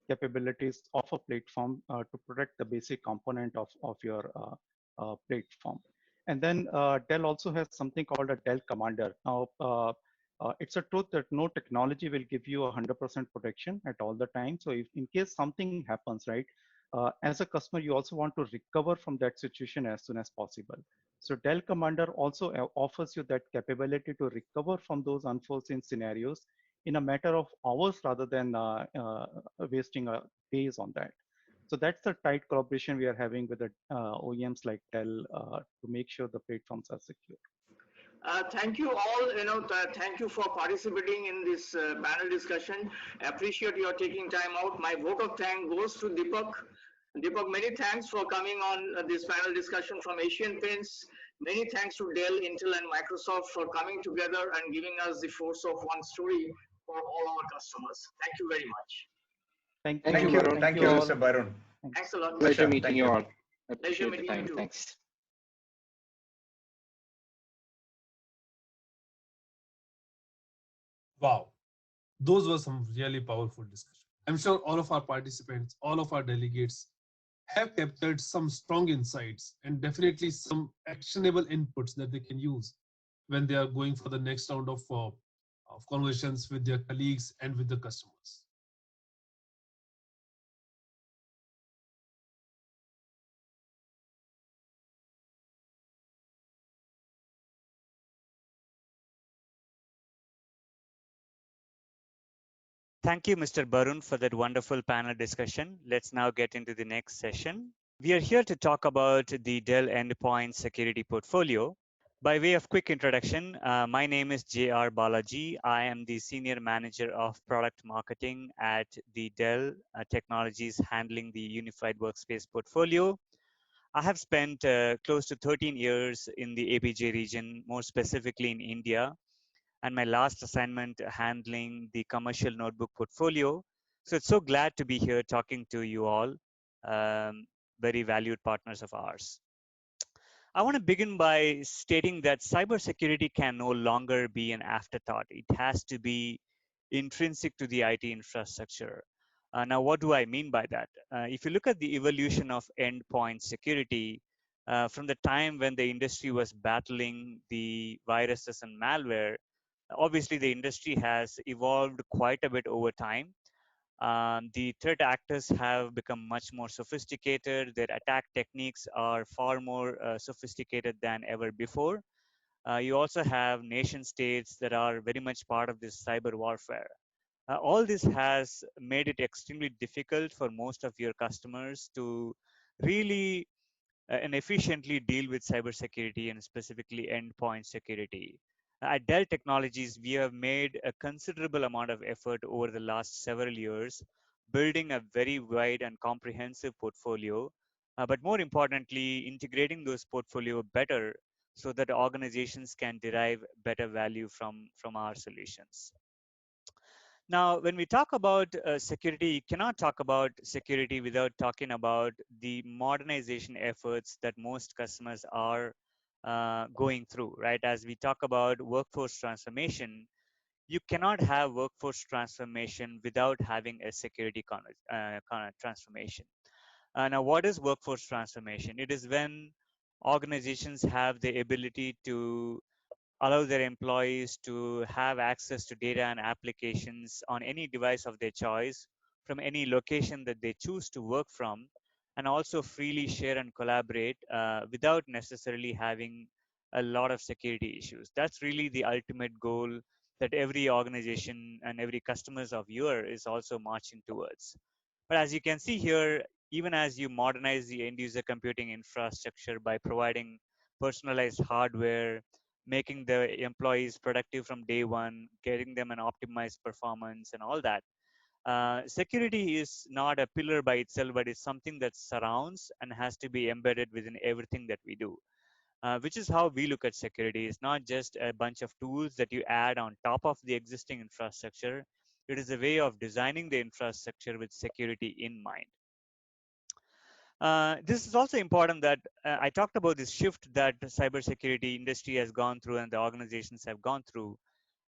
Speaker 4: capabilities of a platform to protect the basic component of your platform. And then Dell also has something called a Dell Commander. Now, it's a truth that no technology will give you 100% protection at all the time. So if in case something happens, right, as a customer, you also want to recover from that situation as soon as possible. So Dell Commander also offers you that capability to recover from those unforeseen scenarios in a matter of hours rather than wasting days on that. So that's the tight collaboration we are having with the OEMs like Dell to make sure the platforms are secure.
Speaker 2: Thank you all. Thank you for participating in this panel discussion. I appreciate your taking time out. My vote of thanks goes to Deepak. Deepak, many thanks for coming on this panel discussion from Asian Paints. Many thanks to Dell, Intel, and Microsoft for coming together and giving us the force of one story for all our customers. Thank you very much.
Speaker 4: Thank
Speaker 3: Thank you,
Speaker 4: you.
Speaker 3: Varun.
Speaker 5: Thank
Speaker 4: Thank
Speaker 5: you,
Speaker 4: you
Speaker 5: Mr.
Speaker 4: all.
Speaker 5: Byron.
Speaker 2: Thanks a lot.
Speaker 3: Pleasure
Speaker 5: Pleasure.
Speaker 3: meeting
Speaker 5: Thank
Speaker 3: you
Speaker 5: you.
Speaker 3: all.
Speaker 2: Pleasure
Speaker 3: Appreciate the
Speaker 2: meeting you
Speaker 3: time.
Speaker 2: too.
Speaker 3: Thanks.
Speaker 1: Wow, those were some really powerful discussions. I'm sure all of our participants, all of our delegates have captured some strong insights and definitely some actionable inputs that they can use when they are going for the next round of conversations with their colleagues and with the customers.
Speaker 7: Thank you, Mr. Barun, for that wonderful panel discussion. Let's now get into the next session. We are here to talk about the Dell Endpoint Security Portfolio. By way of quick introduction, my name is J.R. Balaji. I am the Senior Manager of Product Marketing at the Dell Technologies handling the Unified Workspace portfolio. I have spent close to 13 years in the APJ region, more specifically in India, and my last assignment handling the commercial notebook portfolio. So it's so glad to be here talking to you all, very valued partners of ours. I want to begin by stating that cybersecurity can no longer be an afterthought. It has to be intrinsic to the IT infrastructure. Now, what do I mean by that? If you look at the evolution of endpoint security, from the time when the industry was battling the viruses and malware, obviously the industry has evolved quite a bit over time. The threat actors have become much more sophisticated. Their attack techniques are far more sophisticated than ever before. You also have nation states that are very much part of this cyber warfare. All this has made it extremely difficult for most of your customers to really and efficiently deal with cybersecurity and specifically endpoint security. At Dell Technologies, we have made a considerable amount of effort over the last several years, building a very wide and comprehensive portfolio, but more importantly, integrating those portfolio better so that organizations can derive better value from our solutions. Now, when we talk about security, you cannot talk about security without talking about the modernization efforts that most customers are going through, right? As we talk about workforce transformation, you cannot have workforce transformation without having a security transformation. Now, what is workforce transformation? It is when organizations have the ability to allow their employees to have access to data and applications on any device of their choice from any location that they choose to work from, and also freely share and collaborate without necessarily having a lot of security issues. That's really the ultimate goal that every organization and every customers of yours is also marching towards. But as you can see here, even as you modernize the end user computing infrastructure by providing personalized hardware, making the employees productive from day one, getting them an optimized performance and all that. Security is not a pillar by itself, but it's something that surrounds and has to be embedded within everything that we do. Which is how we look at security. It's not just a bunch of tools that you add on top of the existing infrastructure. It is a way of designing the infrastructure with security in mind. This is also important that I talked about this shift that the cybersecurity industry has gone through and the organizations have gone through.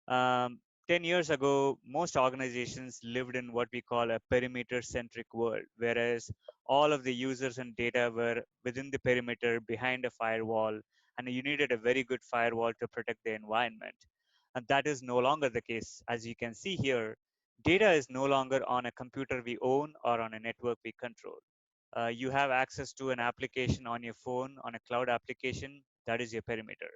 Speaker 7: Um, 10 years ago, most organizations lived in what we call a perimeter centric world, whereas all of the users and data were within the perimeter behind a firewall, and you needed a very good firewall to protect the environment. And that is no longer the case. As you can see here, data is no longer on a computer we own or on a network we control. You have access to an application on your phone, on a cloud application, that is your perimeter.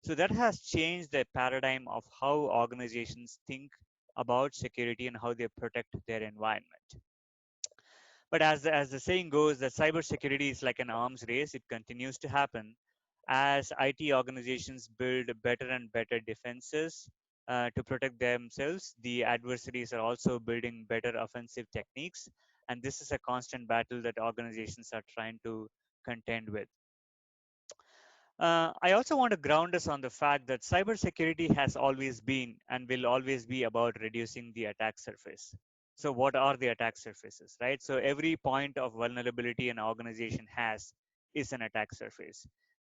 Speaker 7: So that has changed the paradigm of how organizations think about security and how they protect their environment. But as the saying goes, that cybersecurity is like an arms race. It continues to happen as IT organizations build better and better defenses to protect themselves. The adversaries are also building better offensive techniques, and this is a constant battle that organizations are trying to contend with. I also want to ground us on the fact that cybersecurity has always been and will always be about reducing the attack surface. So, what are the attack surfaces, right? So, every point of vulnerability an organization has is an attack surface.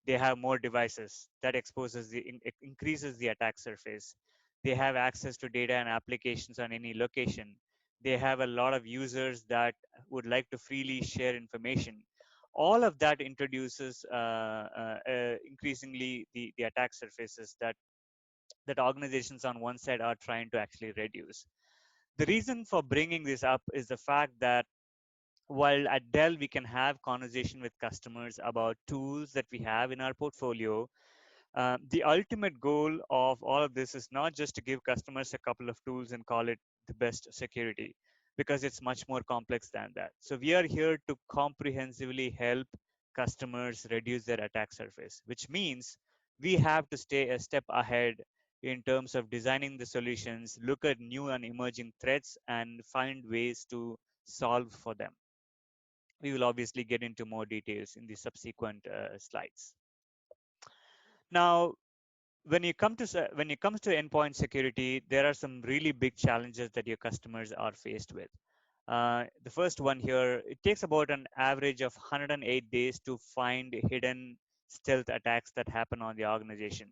Speaker 7: They have more devices that exposes increases the attack surface. They have access to data and applications on any location. They have a lot of users that would like to freely share information. All of that introduces increasingly the attack surfaces that organizations on one side are trying to actually reduce. The reason for bringing this up is the fact that while at Dell we can have conversation with customers about tools that we have in our portfolio, the ultimate goal of all of this is not just to give customers a couple of tools and call it the best security, because it's much more complex than that. So we are here to comprehensively help customers reduce their attack surface, which means we have to stay a step ahead in terms of designing the solutions, look at new and emerging threats, and find ways to solve for them. We will obviously get into more details in the subsequent slides. Now, when it comes to endpoint security, there are some really big challenges that your customers are faced with. The first one here, it takes about an average of 108 days to find hidden stealth attacks that happen on the organization.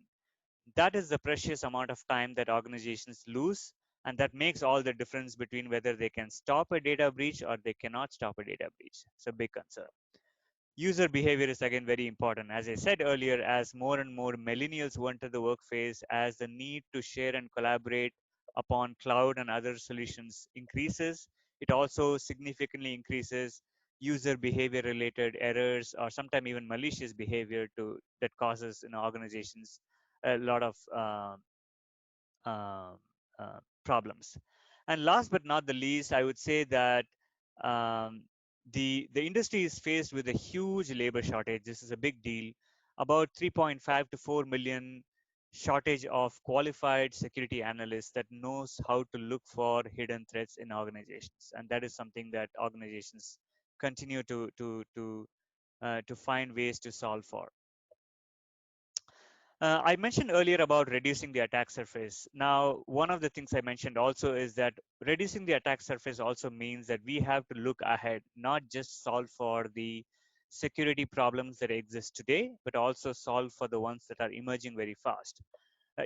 Speaker 7: That is the precious amount of time that organizations lose, and that makes all the difference between whether they can stop a data breach or they cannot stop a data breach. It's a big concern. User behavior is again very important. As I said earlier, as more and more millennials enter the work phase, as the need to share and collaborate upon cloud and other solutions increases, it also significantly increases user behavior related errors or sometimes even malicious behavior that causes organizations a lot of uh, problems. And last but not the least, I would say that um, the industry is faced with a huge labor shortage. This is a big deal. About 3.5 to 4 million shortage of qualified security analysts that knows how to look for hidden threats in organizations, and that is something that organizations continue to find ways to solve for. I mentioned earlier about reducing the attack surface. Now, one of the things I mentioned also is that reducing the attack surface also means that we have to look ahead, not just solve for the security problems that exist today, but also solve for the ones that are emerging very fast.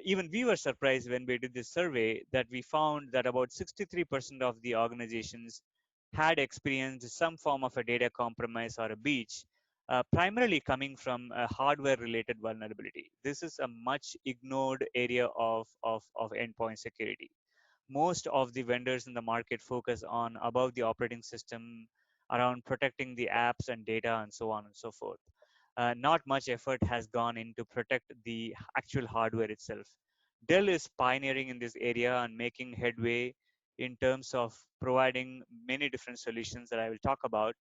Speaker 7: Even we were surprised when we did this survey that we found that about 63% of the organizations had experienced some form of a data compromise or a breach, primarily coming from a hardware related vulnerability. This is a much ignored area of endpoint security. Most of the vendors in the market focus on above the operating system around protecting the apps and data and so on and so forth. Not much effort has gone into protect the actual hardware itself. Dell is pioneering in this area and making headway in terms of providing many different solutions that I will talk about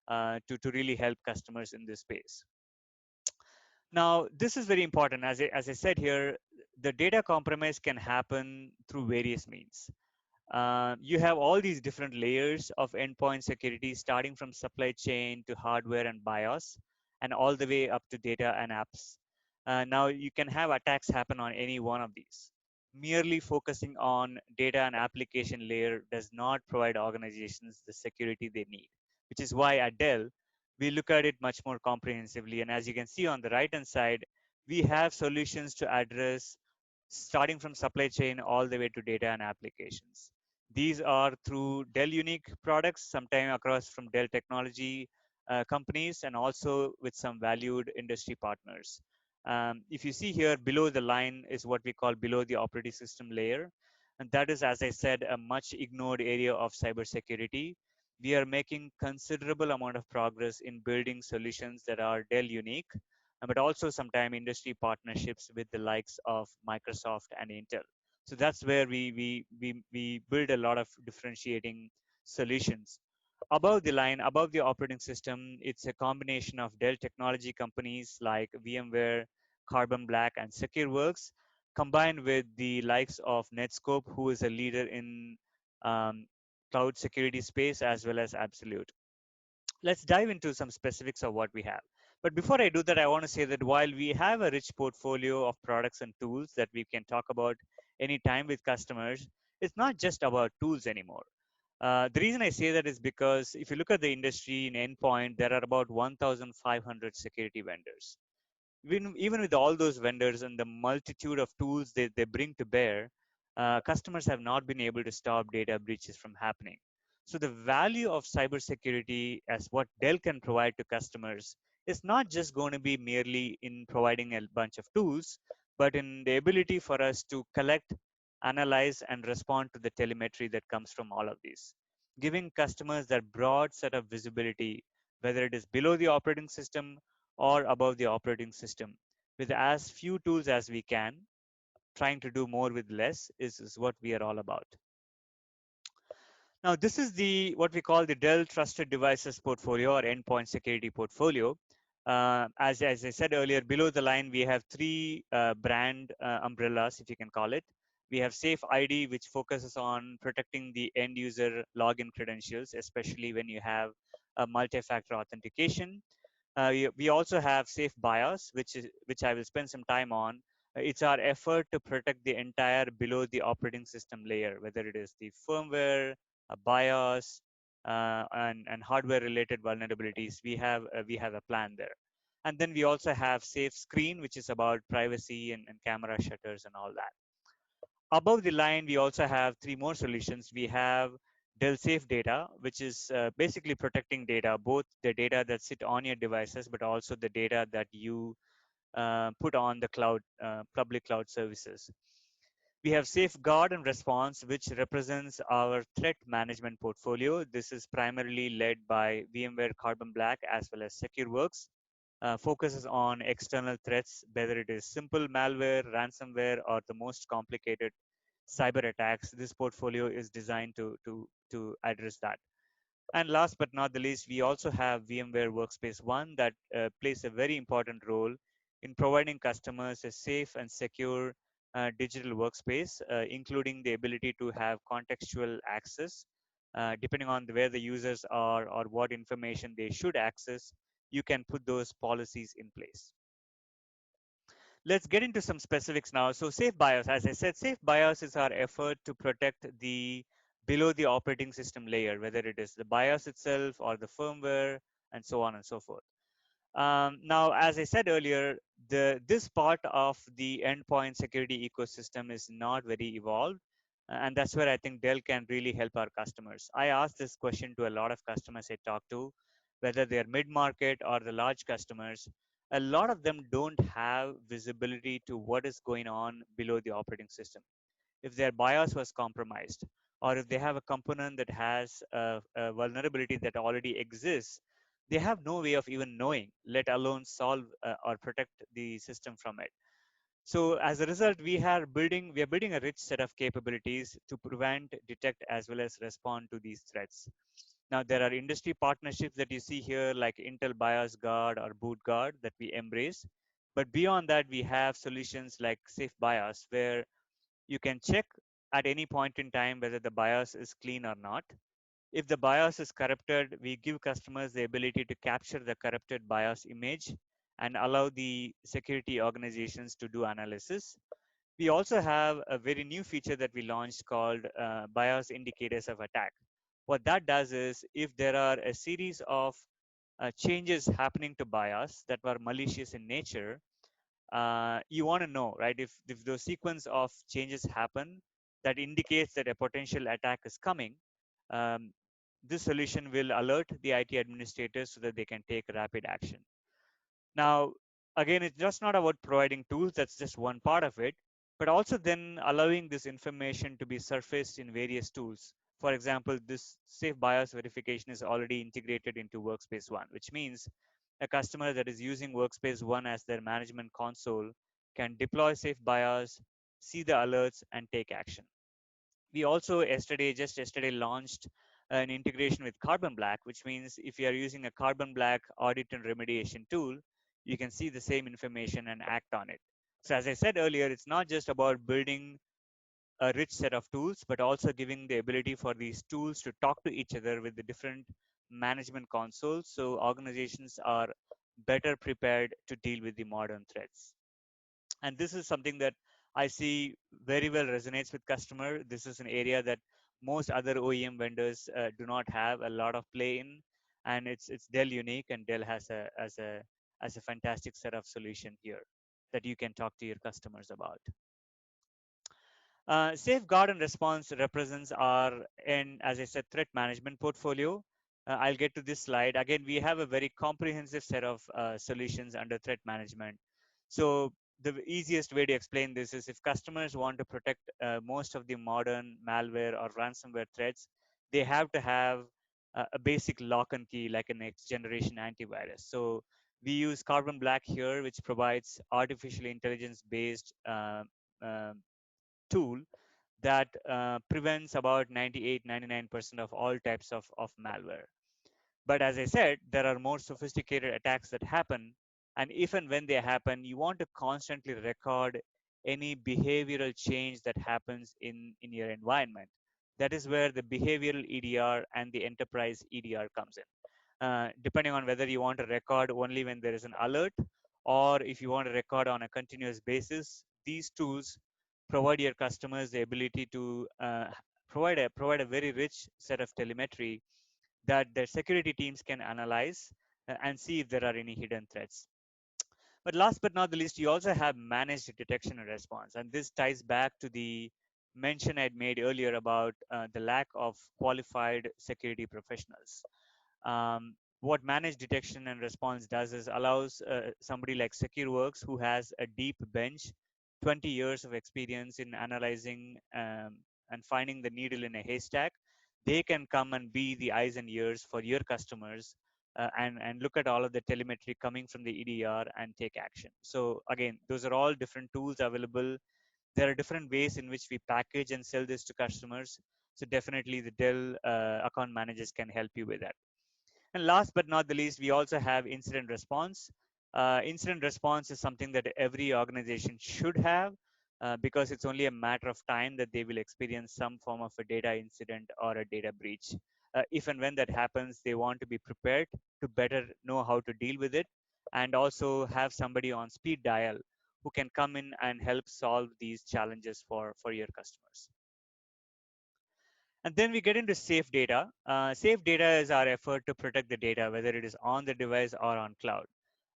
Speaker 7: to really help customers in this space. Now, this is very important. As I said here, the data compromise can happen through various means. You have all these different layers of endpoint security, starting from supply chain to hardware and BIOS, and all the way up to data and apps. Now, you can have attacks happen on any one of these. Merely focusing on data and application layer does not provide organizations the security they need, which is why at Dell, we look at it much more comprehensively. And as you can see on the right hand side, we have solutions to address starting from supply chain all the way to data and applications. These are through Dell unique products, sometime across from Dell technology companies, and also with some valued industry partners. If you see here below the line is what we call below the operating system layer. And that is, as I said, a much ignored area of cybersecurity. We are making considerable amount of progress in building solutions that are Dell unique, but also sometimes industry partnerships with the likes of Microsoft and Intel. So that's where we build a lot of differentiating solutions. Above the line, above the operating system, it's a combination of Dell technology companies like VMware, Carbon Black, and SecureWorks, combined with the likes of Netscope, who is a leader in um, cloud security space, as well as Absolute. Let's dive into some specifics of what we have. But before I do that, I want to say that while we have a rich portfolio of products and tools that we can talk about anytime with customers, it's not just about tools anymore. The reason I say that is because if you look at the industry in endpoint, there are about 1,500 security vendors. Even with all those vendors and the multitude of tools they bring to bear, customers have not been able to stop data breaches from happening. So the value of cybersecurity as what Dell can provide to customers is not just going to be merely in providing a bunch of tools, but in the ability for us to collect, analyze, and respond to the telemetry that comes from all of these, giving customers that broad set of visibility, whether it is below the operating system or above the operating system, with as few tools as we can. Trying to do more with less is what we are all about. Now, this is the what we call the Dell Trusted Devices portfolio or endpoint security portfolio. As I said earlier, below the line, we have three brand umbrellas, if you can call it. We have Safe ID, which focuses on protecting the end user login credentials, especially when you have a multi-factor authentication. We also have Safe BIOS, which I will spend some time on. It's our effort to protect the entire below the operating system layer, whether it is the firmware, BIOS, and hardware related vulnerabilities. We have a plan there. And then we also have Safe Screen, which is about privacy and camera shutters and all that. Above the line, we also have three more solutions. We have Dell Safe Data, which is basically protecting data, both the data that sit on your devices, but also the data that you put on the cloud, public cloud services. We have Safeguard and Response, which represents our threat management portfolio. This is primarily led by VMware Carbon Black as well as SecureWorks. Focuses on external threats, whether it is simple malware, ransomware, or the most complicated cyber attacks. This portfolio is designed to address that. And last but not the least, we also have VMware Workspace ONE that plays a very important role in providing customers a safe and secure digital workspace, including the ability to have contextual access, depending on where the users are or what information they should access. You can put those policies in place. Let's get into some specifics now. So Safe BIOS, as I said, Safe BIOS is our effort to protect the below the operating system layer, whether it is the BIOS itself or the firmware and so on and so forth. Now, as I said earlier, this part of the endpoint security ecosystem is not very evolved. And that's where I think Dell can really help our customers. I asked this question to a lot of customers I talk to, whether they're mid-market or the large customers. A lot of them don't have visibility to what is going on below the operating system. If their BIOS was compromised, or if they have a component that has a vulnerability that already exists, they have no way of even knowing, let alone solve or protect the system from it. So as a result, we are building a rich set of capabilities to prevent, detect, as well as respond to these threats. Now, there are industry partnerships that you see here, like Intel BIOS Guard or Boot Guard, that we embrace. But beyond that, we have solutions like Safe BIOS, where you can check at any point in time whether the BIOS is clean or not. If the BIOS is corrupted, we give customers the ability to capture the corrupted BIOS image and allow the security organizations to do analysis. We also have a very new feature that we launched called BIOS indicators of attack. What that does is, if there are a series of changes happening to BIOS that were malicious in nature, you want to know, right? If those sequence of changes happen, that indicates that a potential attack is coming. Um, this solution will alert the IT administrators so that they can take rapid action. Now, again, it's just not about providing tools, that's just one part of it, but also then allowing this information to be surfaced in various tools. For example, this safe BIOS verification is already integrated into Workspace ONE, which means a customer that is using Workspace ONE as their management console can deploy safe BIOS, see the alerts, and take action. We also just yesterday launched an integration with Carbon Black, which means if you are using a Carbon Black audit and remediation tool, you can see the same information and act on it. So as I said earlier, it's not just about building a rich set of tools, but also giving the ability for these tools to talk to each other with the different management consoles, so organizations are better prepared to deal with the modern threats. And this is something that I see very well resonates with customer. This is an area that most other OEM vendors do not have a lot of play in, and it's Dell unique, and Dell has a fantastic set of solution here that you can talk to your customers about. Safeguard and response represents our, and as I said, threat management portfolio. I'll get to this slide. Again, we have a very comprehensive set of solutions under threat management. So the easiest way to explain this is, if customers want to protect most of the modern malware or ransomware threats, they have to have a basic lock and key like a next generation antivirus. So we use Carbon Black here, which provides artificial intelligence based tool that prevents about 98-99% of all types of malware. But as I said, there are more sophisticated attacks that happen. And if and when they happen, you want to constantly record any behavioral change that happens in your environment. That is where the behavioral EDR and the enterprise EDR comes in. Depending on whether you want to record only when there is an alert, or if you want to record on a continuous basis, these tools provide your customers the ability to provide a very rich set of telemetry that their security teams can analyze and see if there are any hidden threats. But last but not the least, you also have managed detection and response. And this ties back to the mention I'd made earlier about the lack of qualified security professionals. What managed detection and response does is allows somebody like SecureWorks, who has a deep bench, 20 years of experience in analyzing and finding the needle in a haystack. They can come and be the eyes and ears for your customers and look at all of the telemetry coming from the EDR and take action. So again, those are all different tools available. There are different ways in which we package and sell this to customers. So definitely the Dell account managers can help you with that. And last but not the least, we also have incident response. Incident response is something that every organization should have because it's only a matter of time that they will experience some form of a data incident or a data breach. If and when that happens, they want to be prepared to better know how to deal with it, and also have somebody on speed dial who can come in and help solve these challenges for your customers. And then we get into safe data. Safe data is our effort to protect the data, whether it is on the device or on cloud.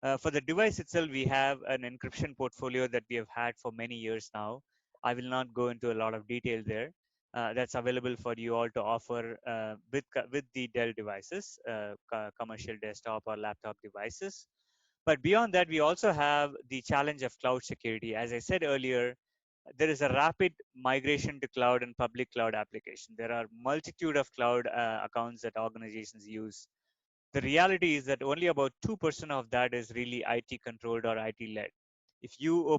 Speaker 7: For the device itself, we have an encryption portfolio that we have had for many years now. I will not go into a lot of detail there. That's available for you all to offer with the Dell devices, commercial desktop or laptop devices. But beyond that, we also have the challenge of cloud security. As I said earlier, there is a rapid migration to cloud and public cloud application. There are multitude of cloud accounts that organizations use. The reality is that only about 2% of that is really IT controlled or IT led. If you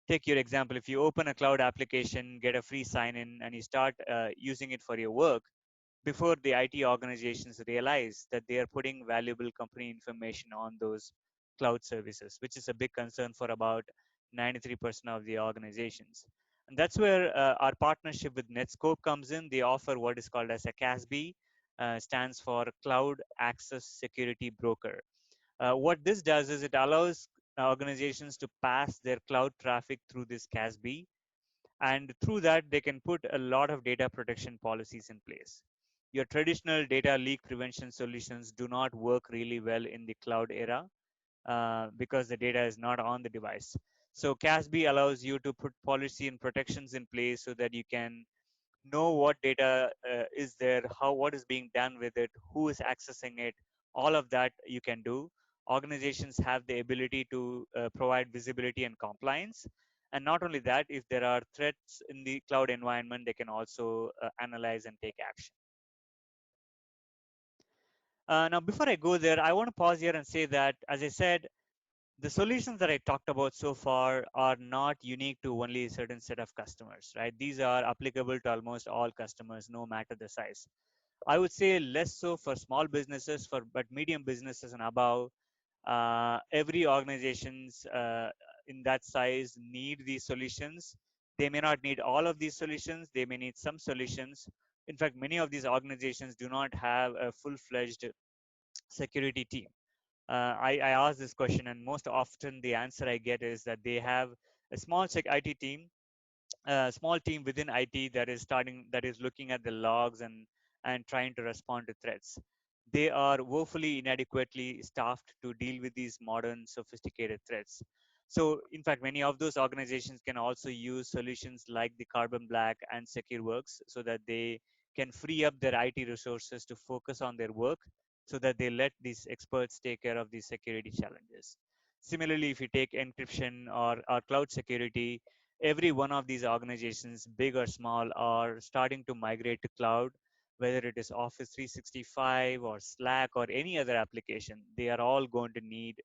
Speaker 7: take your example, if you open a cloud application, get a free sign in, and you start using it for your work, before the IT organizations realize that they are putting valuable company information on those cloud services, which is a big concern for about 93% of the organizations. And that's where our partnership with Netscope comes in. They offer what is called as a CASB, stands for Cloud Access Security Broker. What this does is it allows organizations to pass their cloud traffic through this CASB, and through that they can put a lot of data protection policies in place. Your traditional data leak prevention solutions do not work really well in the cloud era because the data is not on the device. So CASB allows you to put policy and protections in place so that you can know what data is there, what is being done with it, who is accessing it. All of that you can do. Organizations have the ability to provide visibility and compliance. And not only that, if there are threats in the cloud environment, they can also analyze and take action. Now, before I go there, I want to pause here and say that, as I said, the solutions that I talked about so far are not unique to only a certain set of customers, right? These are applicable to almost all customers, no matter the size. I would say less so for small businesses, but medium businesses and above. Every organizations in that size need these solutions. They may not need all of these solutions. They may need some solutions. In fact, many of these organizations do not have a full-fledged security team. I ask this question, and most often the answer I get is that they have a small IT team, a small team within IT that is looking at the logs and trying to respond to threats. They are woefully inadequately staffed to deal with these modern sophisticated threats. So in fact, many of those organizations can also use solutions like the Carbon Black and SecureWorks so that they can free up their IT resources to focus on their work so that they let these experts take care of these security challenges. Similarly, if you take encryption or cloud security, every one of these organizations, big or small, are starting to migrate to cloud, whether it is Office 365 or Slack or any other application. They are all going to need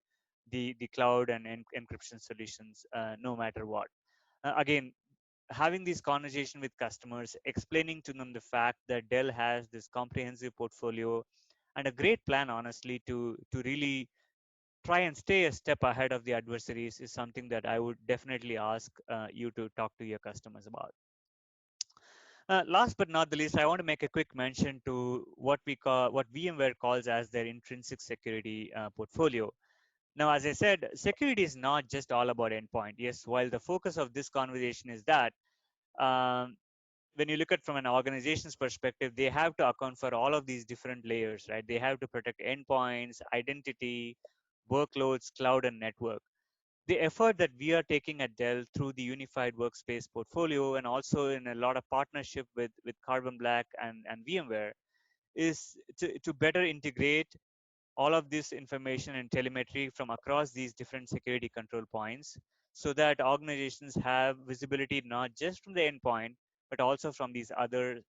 Speaker 7: the cloud and encryption solutions no matter what. Again, having this conversation with customers, explaining to them the fact that Dell has this comprehensive portfolio and a great plan, honestly, to really try and stay a step ahead of the adversaries is something that I would definitely ask you to talk to your customers about. Last but not the least, I want to make a quick mention to what VMware calls as their intrinsic security portfolio. Now, as I said, security is not just all about endpoint. Yes, while the focus of this conversation is that, um, when you look at from an organization's perspective, they have to account for all of these different layers, right? They have to protect endpoints, identity, workloads, cloud, and network. The effort that we are taking at Dell through the unified workspace portfolio and also in a lot of partnership with Carbon Black and VMware is to better integrate all of this information and telemetry from across these different security control points so that organizations have visibility not just from the endpoint, but also from these other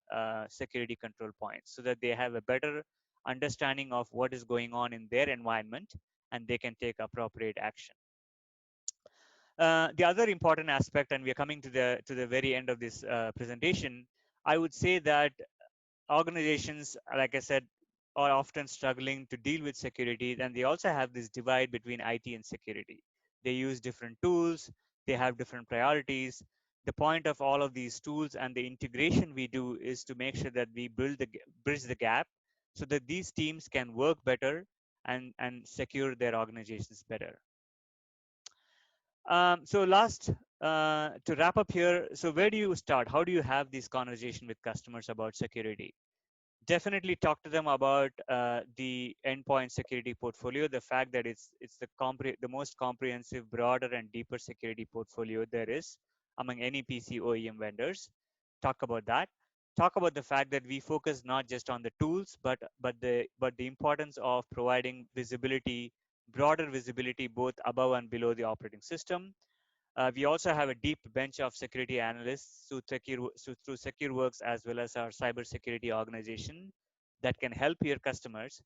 Speaker 7: security control points so that they have a better understanding of what is going on in their environment and they can take appropriate action. The other important aspect, and we are coming to the very end of this presentation, I would say that organizations, like I said, are often struggling to deal with security, and they also have this divide between IT and security. They use different tools, they have different priorities. The point of all of these tools and the integration we do is to make sure that we bridge the gap so that these teams can work better and secure their organizations better. So last, to wrap up here, so where do you start? How do you have these conversation with customers about security? definitely talk to them about the endpoint security portfolio, the fact that it's the most comprehensive, broader, and deeper security portfolio there is among any PC OEM vendors. Talk about that. Talk about the fact that we focus not just on the tools, but the importance of providing visibility, broader visibility, both above and below the operating system. We also have a deep bench of security analysts through SecureWorks, as well as our cybersecurity organization, that can help your customers.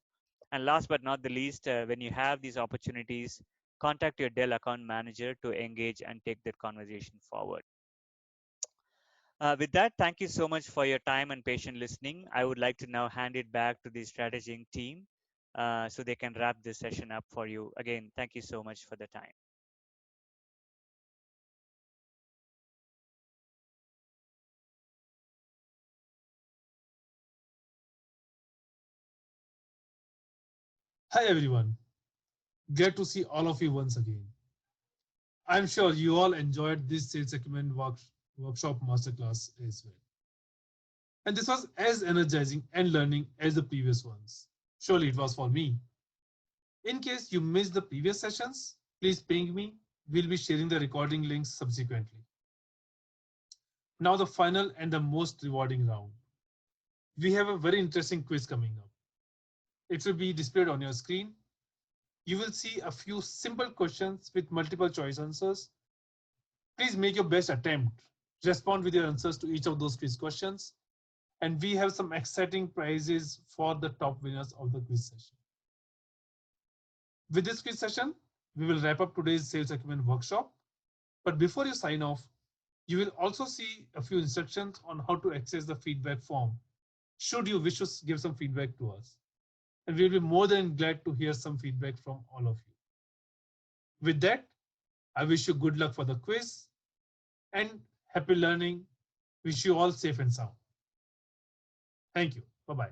Speaker 7: And last but not the least, when you have these opportunities, contact your Dell account manager to engage and take that conversation forward. With that, thank you so much for your time and patient listening. I would like to now hand it back to the strategy team so they can wrap this session up for you. Again, thank you so much for the time.
Speaker 1: Hi everyone, glad to see all of you once again. I'm sure you all enjoyed this SalesAcumen workshop masterclass as well. And this was as energizing and learning as the previous ones. Surely it was for me. In case you missed the previous sessions, please ping me. We'll be sharing the recording links subsequently. Now the final and the most rewarding round. We have a very interesting quiz coming up. It will be displayed on your screen. You will see a few simple questions with multiple choice answers. Please make your best attempt. Respond with your answers to each of those quiz questions. And we have some exciting prizes for the top winners of the quiz session. With this quiz session, we will wrap up today's SalesAcumen workshop. But before you sign off, you will also see a few instructions on how to access the feedback form, should you wish to give some feedback to us. And we'll be more than glad to hear some feedback from all of you. With that, I wish you good luck for the quiz and happy learning. Wish you all safe and sound. Thank you. Bye-bye.